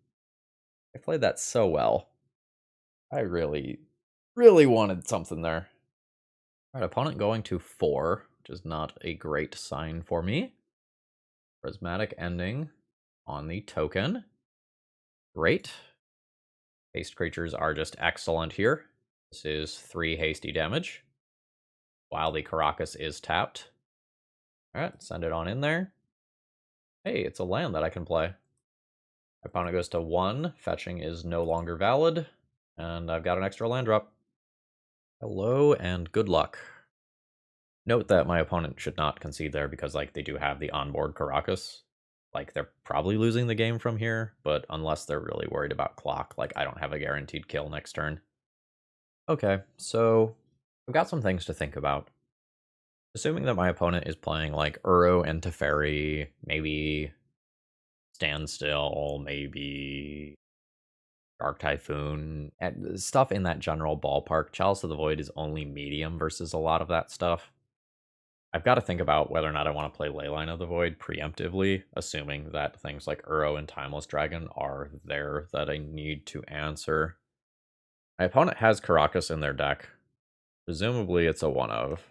I played that so well. I really wanted something there. Alright, opponent going to 4, which is not a great sign for me. Prismatic Ending on the token. Great. Haste creatures are just excellent here. This is 3 hasty damage, while the Caracas is tapped. Alright, send it on in there. Hey, it's a land that I can play. My opponent goes to 1, fetching is no longer valid, and I've got an extra land drop. Hello and good luck. Note that my opponent should not concede there because, like, they do have the onboard Caracas. Like, they're probably losing the game from here, but unless they're really worried about clock, like, I don't have a guaranteed kill next turn. Okay, so I've got some things to think about. Assuming that my opponent is playing, like, Uro and Teferi, maybe Standstill, maybe Dark Typhoon, and stuff in that general ballpark. Chalice of the Void is only medium versus a lot of that stuff. I've got to think about whether or not I want to play Leyline of the Void preemptively, assuming that things like Uro and Timeless Dragon are there that I need to answer. My opponent has Caracas in their deck. Presumably it's a 1-of.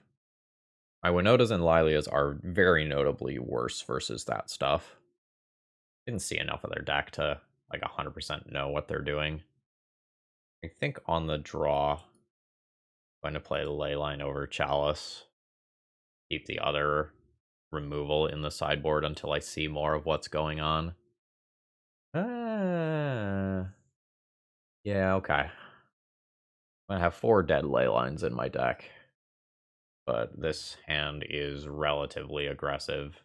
My Winotas and Lilias are very notably worse versus that stuff. Didn't see enough of their deck to, like, 100% know what they're doing. I think on the draw, I'm going to play the Leyline over Chalice. Keep the other removal in the sideboard until I see more of what's going on. Yeah, okay. I'm gonna have 4 dead ley lines in my deck, but this hand is relatively aggressive.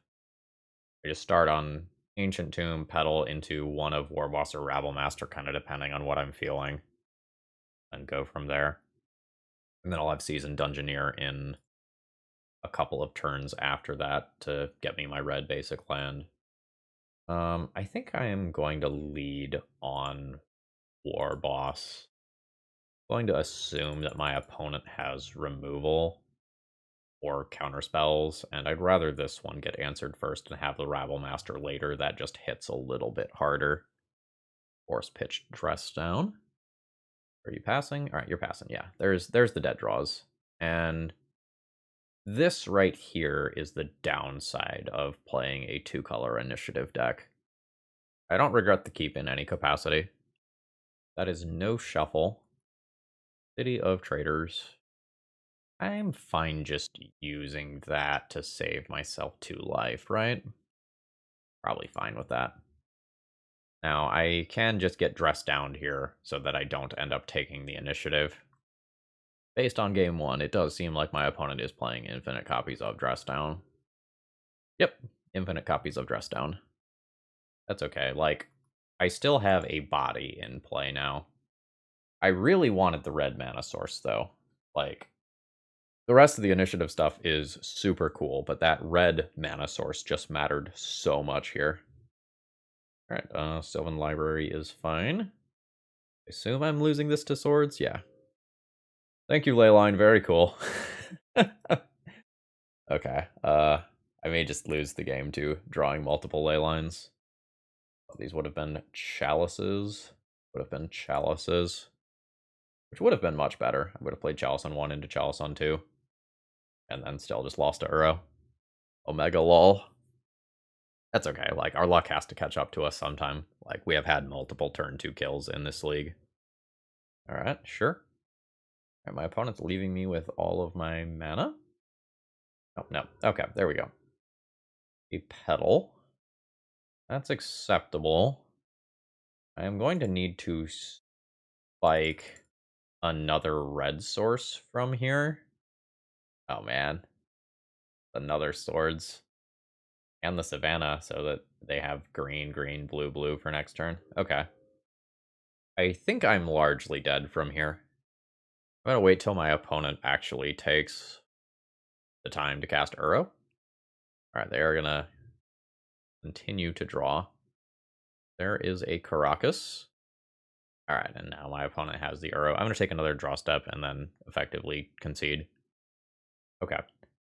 I just start on Ancient Tomb, pedal into one of Warboss or Rabblemaster, kind of depending on what I'm feeling, and go from there. And then I'll have Seasoned Dungeoneer in a couple of turns after that to get me my red basic land. I think I am going to lead on Warboss. Going to assume that my opponent has removal or counter spells, and I'd rather this one get answered first and have the Rabblemaster later. That just hits a little bit harder. Force Pitch Dress Down. Are you passing? All right, you're passing. Yeah, there's the dead draws. And this right here is the downside of playing a 2-color initiative deck. I don't regret the keep in any capacity. That is no shuffle. City of Traders. I'm fine just using that to save myself 2 life, right? Probably fine with that. Now, I can just get dressed down here so that I don't end up taking the initiative. Based on game 1, it does seem like my opponent is playing infinite copies of Dress Down. Yep, infinite copies of Dress Down. That's okay. Like, I still have a body in play now. I really wanted the red mana source, though. Like, the rest of the initiative stuff is super cool, but that red mana source just mattered so much here. Alright, Sylvan Library is fine. I assume I'm losing this to swords? Yeah. Thank you, Leyline. Very cool. Okay, I may just lose the game to drawing multiple Leylines. These would have been chalices. Which would have been much better. I would have played Chalice on 1 into Chalice on 2. And then still just lost to Uro. Omega lol. That's okay. Like, our luck has to catch up to us sometime. Like, we have had multiple turn 2 kills in this league. Alright, sure. Alright, my opponent's leaving me with all of my mana. Oh, no. Okay, there we go. A petal. That's acceptable. I am going to need to spike another red source from here. Oh, man. Another swords. And the Savannah, so that they have green, green, blue, blue for next turn. Okay. I think I'm largely dead from here. I'm gonna wait till my opponent actually takes the time to cast Uro. Alright, they are gonna continue to draw. There is a Caracas. Alright, and now my opponent has the Uro. I'm gonna take another draw step and then effectively concede. Okay.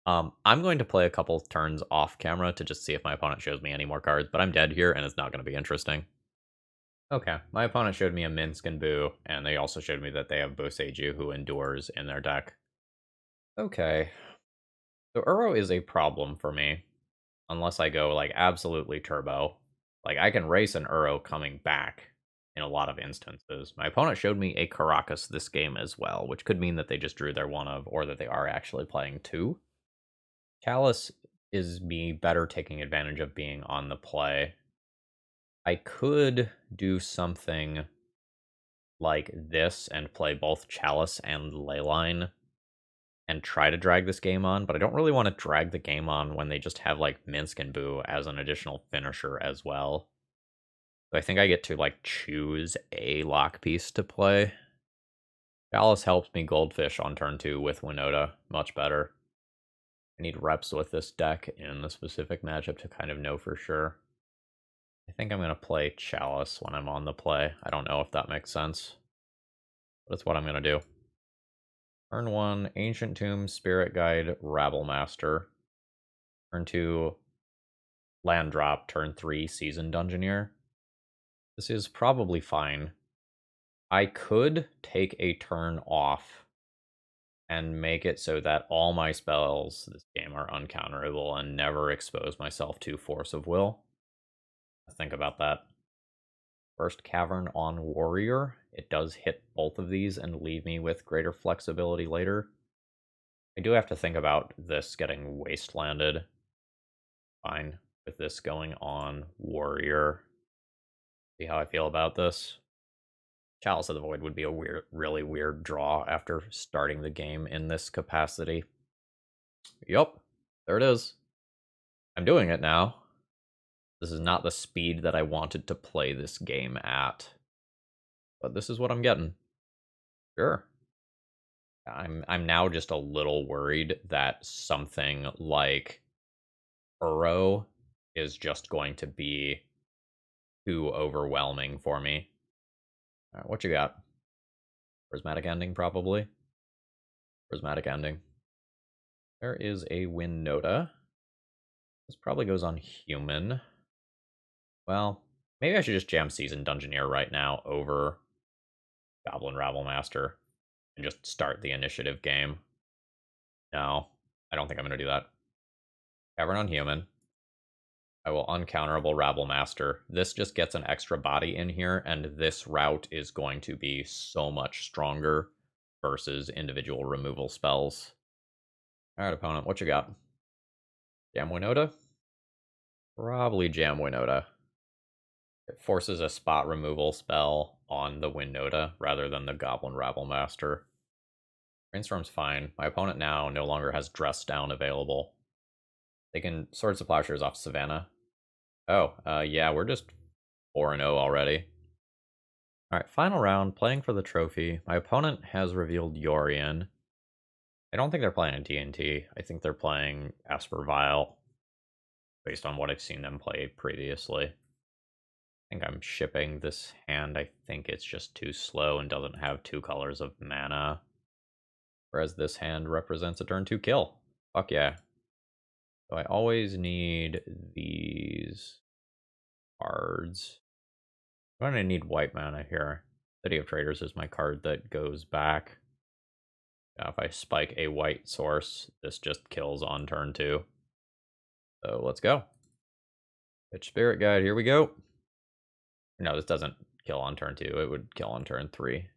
I'm going to play a couple turns off camera to just see if my opponent shows me any more cards, but I'm dead here and it's not going to be interesting. Okay, my opponent showed me a Minsk and Boo, and they also showed me that they have Boseiju who endures in their deck. Okay. So Uro is a problem for me, unless I go, like, absolutely turbo. Like, I can race an Uro coming back in a lot of instances. My opponent showed me a Caracas this game as well, which could mean that they just drew their one of, or that they are actually playing 2. Chalice is me better taking advantage of being on the play. I could do something like this and play both Chalice and Leyline and try to drag this game on, but I don't really want to drag the game on when they just have, like, Minsk and Boo as an additional finisher as well. So I think I get to, like, choose a lock piece to play. Chalice helps me Goldfish on turn 2 with Winota much better. I need reps with this deck in the specific matchup to kind of know for sure. I think I'm going to play Chalice when I'm on the play. I don't know if that makes sense, but it's what I'm going to do. Turn 1, Ancient Tomb, Spirit Guide, Rabble Master. Turn 2, Land Drop. Turn 3, Seasoned Dungeoneer. This is probably fine. I could take a turn off and make it so that all my spells this game are uncounterable and never expose myself to Force of Will. Think about that. First Cavern on Warrior. It does hit both of these and leave me with greater flexibility later. I do have to think about this getting wastelanded. Fine with this going on Warrior. See how I feel about this. Chalice of the Void would be a really weird draw after starting the game in this capacity. Yup, there it is. I'm doing it now. This is not the speed that I wanted to play this game at, but this is what I'm getting. Sure. I'm now just a little worried that something like Uro is just going to be too overwhelming for me. All right, what you got? Prismatic Ending, probably. Prismatic Ending. There is a Winota. This probably goes on human. Well, maybe I should just jam Seasoned Dungeoneer right now over Goblin Rabble Master and just start the initiative game. No, I don't think I'm going to do that. Cavern on human. I will uncounterable Rabble Master. This just gets an extra body in here, and this route is going to be so much stronger versus individual removal spells. Alright, opponent, what you got? Jam Winota? Probably Jam Winota. It forces a spot removal spell on the Winota rather than the Goblin Rabble Master. Brainstorm's fine. My opponent now no longer has Dress Down available. They can Swords to Plowshares off Savannah. Oh, yeah, we're just 4-0 already. Alright, final round, playing for the trophy. My opponent has revealed Yorion. I don't think they're playing a D&T. I think they're playing Asper Vile, based on what I've seen them play previously. I think I'm shipping this hand. I think it's just too slow and doesn't have 2 colors of mana. Whereas this hand represents a turn 2 kill. Fuck yeah. So I always need these cards. I'm gonna need white mana here. City of Traders is my card that goes back. If I spike a white source, this just kills on turn 2. So let's go. Pitch Spirit Guide, here we go. No, this doesn't kill on turn 2. It would kill on turn 3.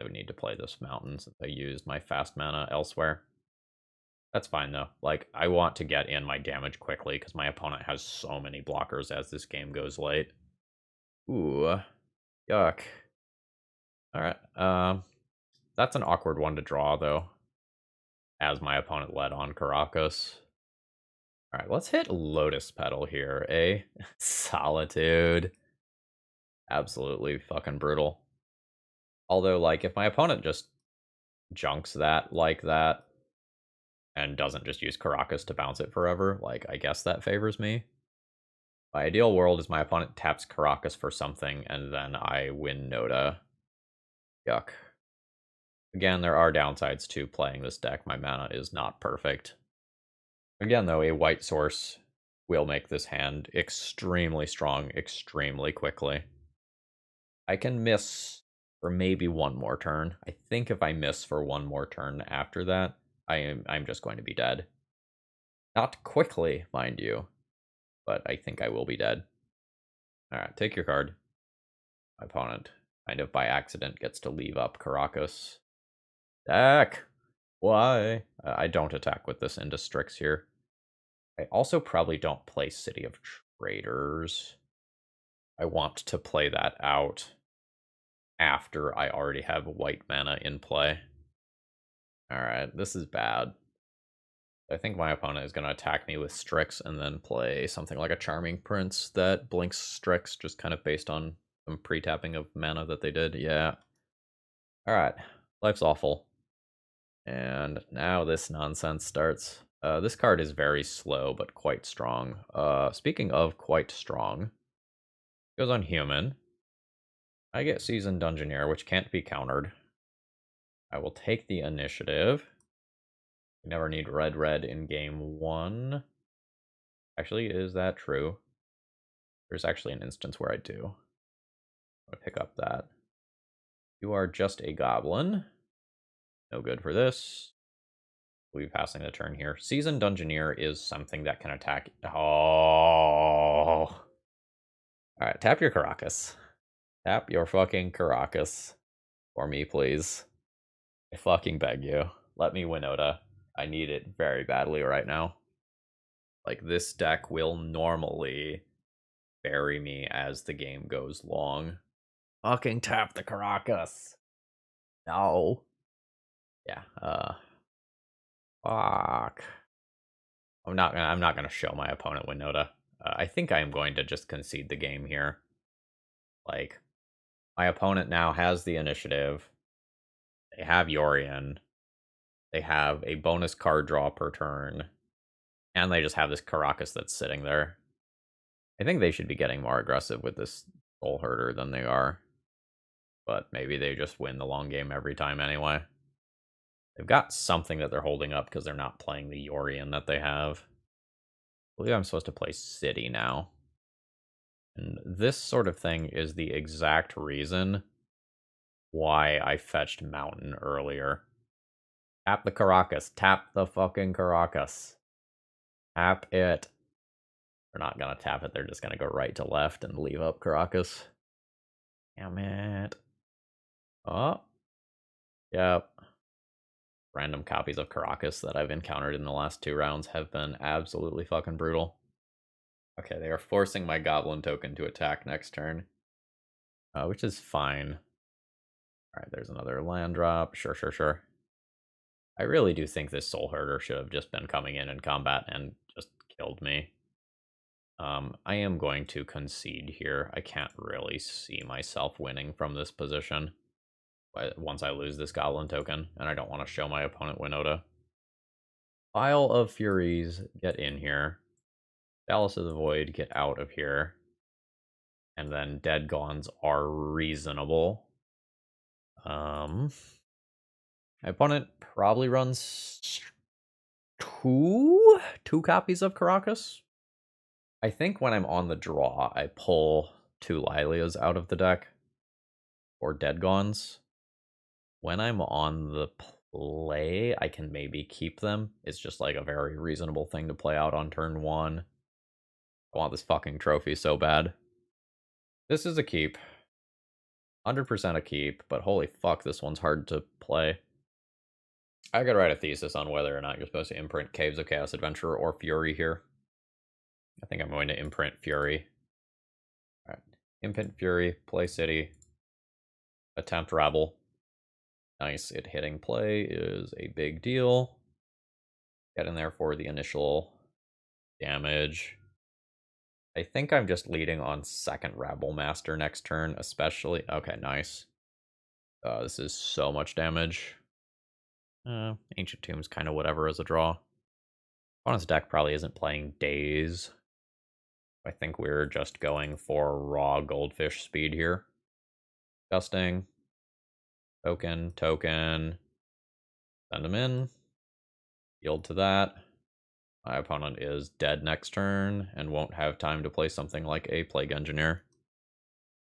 I would need to play this mountain since I used my fast mana elsewhere. That's fine though. Like, I want to get in my damage quickly because my opponent has so many blockers as this game goes late. Ooh, yuck. Alright, that's an awkward one to draw though, as my opponent led on Caracas. Alright, let's hit Lotus Petal here, eh? Solitude. Absolutely fucking brutal. Although, like, if my opponent just junks that like that, and doesn't just use Caracas to bounce it forever, like, I guess that favors me. My ideal world is my opponent taps Caracas for something, and then I win Winota. Yuck. Again, there are downsides to playing this deck. My mana is not perfect. Again, though, a white source will make this hand extremely strong, extremely quickly. I can miss for maybe one more turn. I think if I miss for one more turn after that, I'm just going to be dead. Not quickly, mind you, but I think I will be dead. Alright, take your card. My opponent, kind of by accident, gets to leave up Caracas. Deck! Why? I don't attack with this into Strix here. I also probably don't play City of Traders. I want to play that out after I already have white mana in play. Alright, this is bad. I think my opponent is going to attack me with Strix and then play something like a Charming Prince that blinks Strix, just kind of based on some pre-tapping of mana that they did. Yeah. Alright, life's awful. And now this nonsense starts. This card is very slow, but quite strong. Speaking of quite strong, goes on human. I get Seasoned Dungeoneer, which can't be countered. I will take the initiative. We never need red in game 1. Actually, is that true? There's actually an instance where I do. I'm gonna pick up that. You are just a goblin. No good for this. We'll be passing the turn here. Seasoned Dungeoneer is something that can attack. Oh. Alright, tap your Caracas. Tap your fucking Caracas. For me, please. I fucking beg you. Let me Winota. I need it very badly right now. Like, this deck will normally bury me as the game goes long. Fucking tap the Caracas. No. Yeah, fuck. I'm not gonna show my opponent Winota. I think I am going to just concede the game here. Like, my opponent now has the initiative. They have Yorion. They have a bonus card draw per turn. And they just have this Caracas that's sitting there. I think they should be getting more aggressive with this Soul Herder than they are. But maybe they just win the long game every time anyway. They've got something that they're holding up because they're not playing the Yorion that they have. I believe I'm supposed to play City now. And this sort of thing is the exact reason why I fetched Mountain earlier. Tap the Caracas. Tap the fucking Caracas. Tap it. They're not gonna tap it. They're just gonna go right to left and leave up Caracas. Damn it. Oh. Yep. Random copies of Caracas that I've encountered in the last 2 rounds have been absolutely fucking brutal. Okay, they are forcing my Goblin token to attack next turn. Which is fine. Alright, there's another land drop. Sure. I really do think this Soul Herder should have just been coming in combat and just killed me. I am going to concede here. I can't really see myself winning from this position once I lose this Goblin token, and I don't want to show my opponent Winota. Isle of Furies, get in here. Chalice of the Void, get out of here. And then Dead Gons are reasonable. My opponent probably runs two copies of Caracas. I think when I'm on the draw, I pull 2 Lilias out of the deck. Or Dead Gons. When I'm on the play, I can maybe keep them. It's just like a very reasonable thing to play out on turn 1. I want this fucking trophy so bad. This is a keep. 100% a keep, but holy fuck, this one's hard to play. I could write a thesis on whether or not you're supposed to imprint Caves of Chaos Adventurer or Fury here. I think I'm going to imprint Fury. Alright. Imprint Fury, play City, attempt Rabble. Nice, it hitting play is a big deal. Get in there for the initial damage. I think I'm just leading on second Rabble Master next turn, especially. Okay, nice. This is so much damage. Ancient Tomb's kind of whatever as a draw. Opponent's deck probably isn't playing Daze. I think we're just going for raw goldfish speed here. Gusting. Token. Send him in. Yield to that. My opponent is dead next turn and won't have time to play something like a Plague Engineer.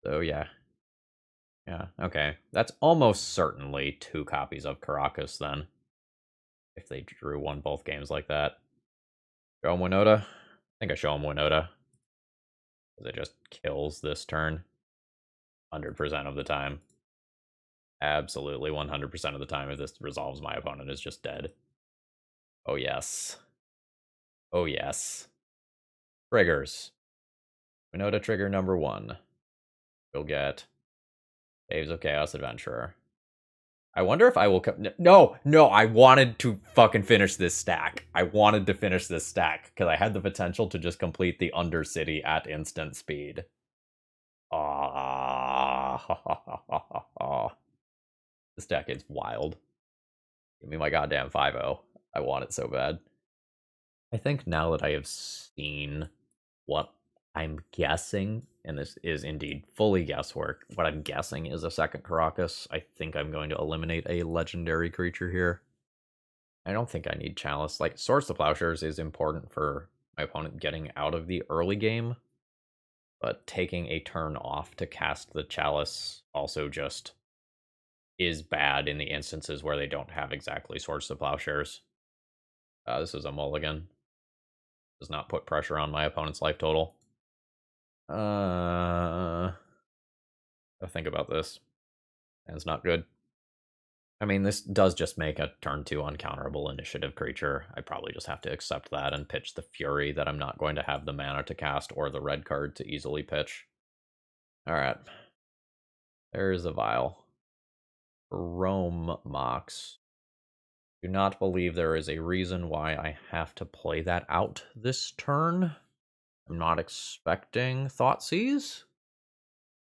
So yeah. Yeah, okay. That's almost certainly 2 copies of Caracas then. If they drew one both games like that. Show him Winota. I think I show him Winota. Because it just kills this turn. 100% of the time. Absolutely 100% of the time if this resolves, my opponent is just dead. Oh yes. Oh yes. Triggers. Winota trigger number 1. You'll get Caves of Chaos Adventurer. I wonder if I will come. No, I wanted to fucking finish this stack. I wanted to finish this stack because I had the potential to just complete the Undercity at instant speed. This deck is wild. Give me my goddamn 5-0. I want it so bad. I think now that I have seen what I'm guessing, and this is indeed fully guesswork, what I'm guessing is a second Caracas, I think I'm going to eliminate a legendary creature here. I don't think I need Chalice. Like, Swords to Plowshares is important for my opponent getting out of the early game, but taking a turn off to cast the Chalice also just is bad in the instances where they don't have exactly Swords to Plowshares. This is a mulligan. Does not put pressure on my opponent's life total. I'll think about this. And it's not good. I mean, this does just make a turn 2 uncounterable initiative creature. I probably just have to accept that and pitch the Fury that I'm not going to have the mana to cast or the red card to easily pitch. Alright. There's a Vial. Rome Mox. Do not believe there is a reason why I have to play that out this turn. I'm not expecting Thoughtseize.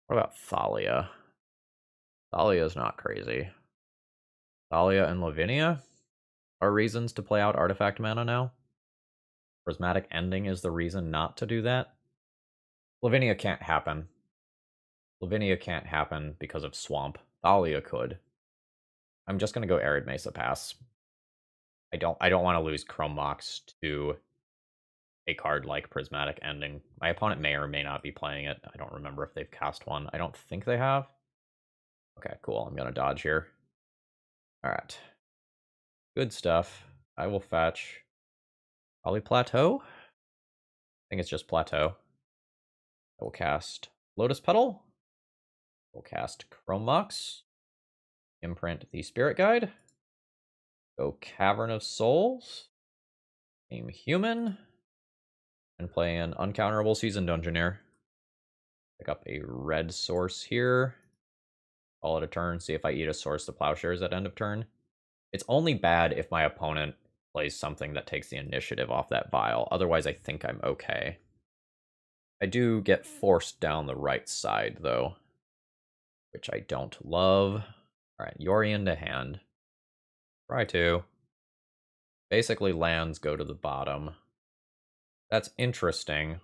What about Thalia? Thalia is not crazy. Thalia and Lavinia are reasons to play out artifact mana now. Prismatic Ending is the reason not to do that. Lavinia can't happen. Lavinia can't happen because of Swamp. Thalia could. I'm just gonna go Arid Mesa Pass. I don't want to lose Chrome Mox to a card like Prismatic Ending. My opponent may or may not be playing it. I don't remember if they've cast one. I don't think they have. Okay, cool. I'm gonna dodge here. Alright. Good stuff. I will fetch Poly Plateau. I think it's just Plateau. I will cast Lotus Petal. We'll cast Chrome Mox. Imprint the Spirit Guide. Go Cavern of Souls. Name Human. And play an uncounterable Seasoned Dungeoneer. Pick up a red source here. Call it a turn. See if I eat a Source to Plowshares at end of turn. It's only bad if my opponent plays something that takes the initiative off that vial. Otherwise, I think I'm okay. I do get forced down the right side, though, which I don't love. All right, Yori into hand. Try to. Basically, lands go to the bottom. That's interesting.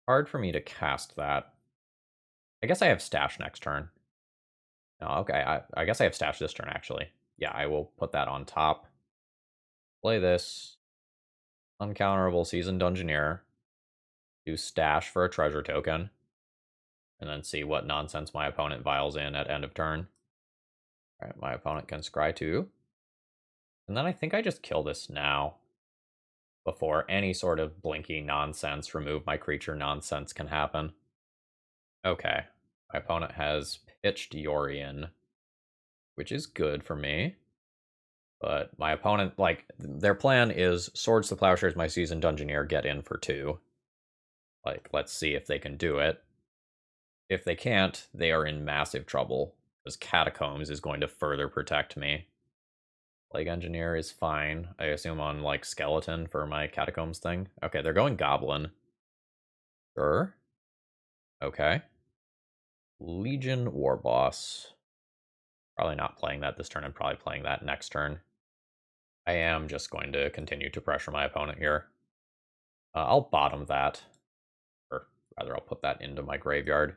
Hard for me to cast that. I guess I have Stash next turn. No, okay, I guess I have Stash this turn, actually. Yeah, I will put that on top. Play this. Uncounterable Seasoned Dungeoneer. Do Stash for a treasure token. And then see what nonsense my opponent vials in at end of turn. Alright, my opponent can scry 2. And then I think I just kill this now. Before any sort of blinky nonsense, remove my creature nonsense can happen. Okay. My opponent has pitched Yorion, which is good for me. But my opponent, like, their plan is Swords to Plowshares, my Seasoned Dungeoneer, get in for 2. Like, let's see if they can do it. If they can't, they are in massive trouble, because Catacombs is going to further protect me. Plague Engineer is fine. I assume on, like, Skeleton for my Catacombs thing. Okay, they're going Goblin. Sure. Okay. Legion Warboss. Probably not playing that this turn. I'm probably playing that next turn. I am just going to continue to pressure my opponent here. I'll bottom that. Or rather, I'll put that into my graveyard.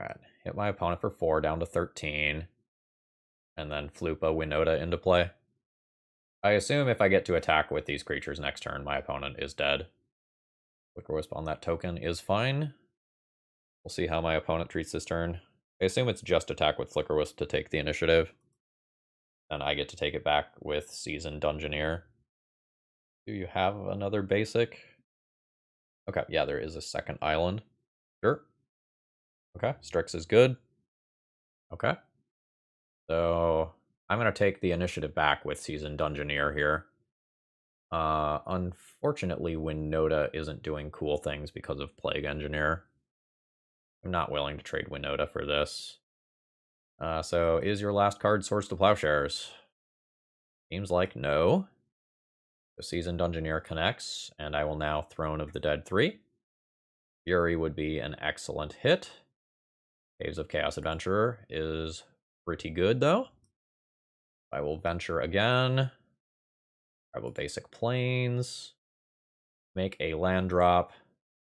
Alright, hit my opponent for 4, down to 13. And then floop a Winota into play. I assume if I get to attack with these creatures next turn, my opponent is dead. Flicker Wisp on that token is fine. We'll see how my opponent treats this turn. I assume it's just attack with Flicker Wisp to take the initiative. And I get to take it back with Seasoned Dungeoneer. Do you have another basic? Okay, yeah, there is a second island. Sure. Okay, Strix is good. Okay. So I'm going to take the initiative back with Seasoned Dungeoneer here. Unfortunately, Winota isn't doing cool things because of Plague Engineer. I'm not willing to trade Winota for this. So is your last card Swords to Plowshares? Seems like no. The Seasoned Dungeoneer connects, and I will now Throne of the Dead 3. Fury would be an excellent hit. Caves of Chaos Adventurer is pretty good, though. I will venture again. I will basic planes. Make a land drop.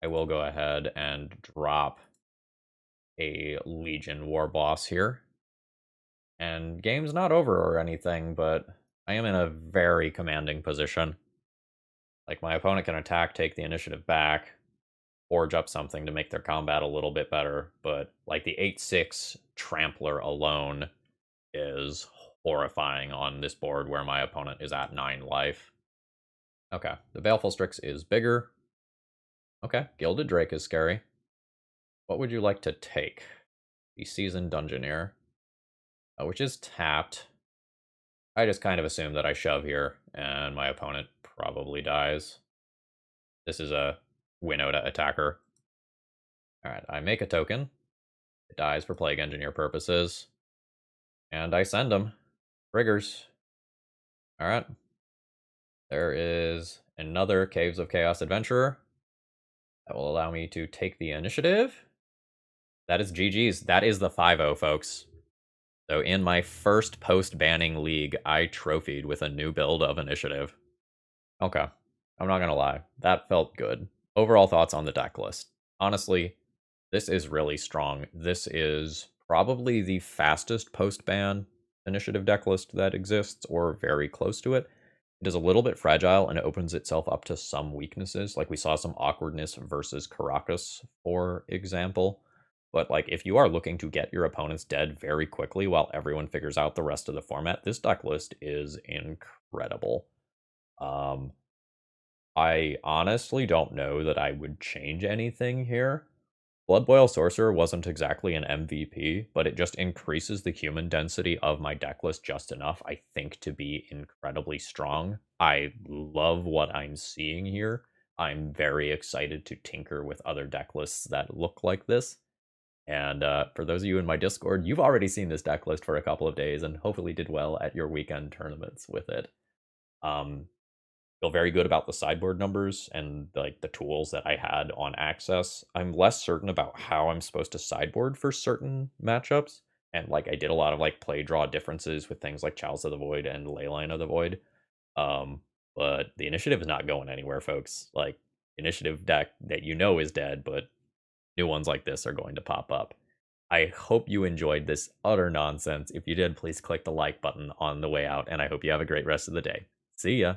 I will go ahead and drop a Legion War Boss here. And game's not over or anything, but I am in a very commanding position. Like, my opponent can attack, take the initiative back, forge up something to make their combat a little bit better, but, like, the 8/6 Trampler alone is horrifying on this board where my opponent is at 9 life. Okay, the Baleful Strix is bigger. Okay, Gilded Drake is scary. What would you like to take? The Seasoned Dungeoneer, which is tapped. I just kind of assume that I shove here, and my opponent probably dies. This is a Winota attacker. Alright, I make a token. It dies for Plague Engineer purposes. And I send him. Triggers. Alright. There is another Caves of Chaos Adventurer. That will allow me to take the initiative. That is GG's. That is the 5-0, folks. So in my first post-banning league, I trophied with a new build of initiative. Okay. I'm not gonna lie. That felt good. Overall thoughts on the deck list. Honestly, this is really strong. This is probably the fastest post-ban initiative deck list that exists, or very close to it. It is a little bit fragile and it opens itself up to some weaknesses. Like we saw some awkwardness versus Caracas, for example. But like if you are looking to get your opponents dead very quickly while everyone figures out the rest of the format, this deck list is incredible. I honestly don't know that I would change anything here. Bloodboil Sorcerer wasn't exactly an MVP, but it just increases the human density of my deck list just enough, I think, to be incredibly strong. I love what I'm seeing here. I'm very excited to tinker with other deck lists that look like this. And for those of you in my Discord, you've already seen this deck list for a couple of days and hopefully did well at your weekend tournaments with it. Um, feel very good about the sideboard numbers and like the tools that I had on access. I'm less certain about how I'm supposed to sideboard for certain matchups. And like I did a lot of like play draw differences with things like Chalice of the Void and Leyline of the Void. Um, but the initiative is not going anywhere, folks. Like initiative deck that you know is dead, but new ones like this are going to pop up. I hope you enjoyed this utter nonsense. If you did, please click the like button on the way out, and I hope you have a great rest of the day. See ya.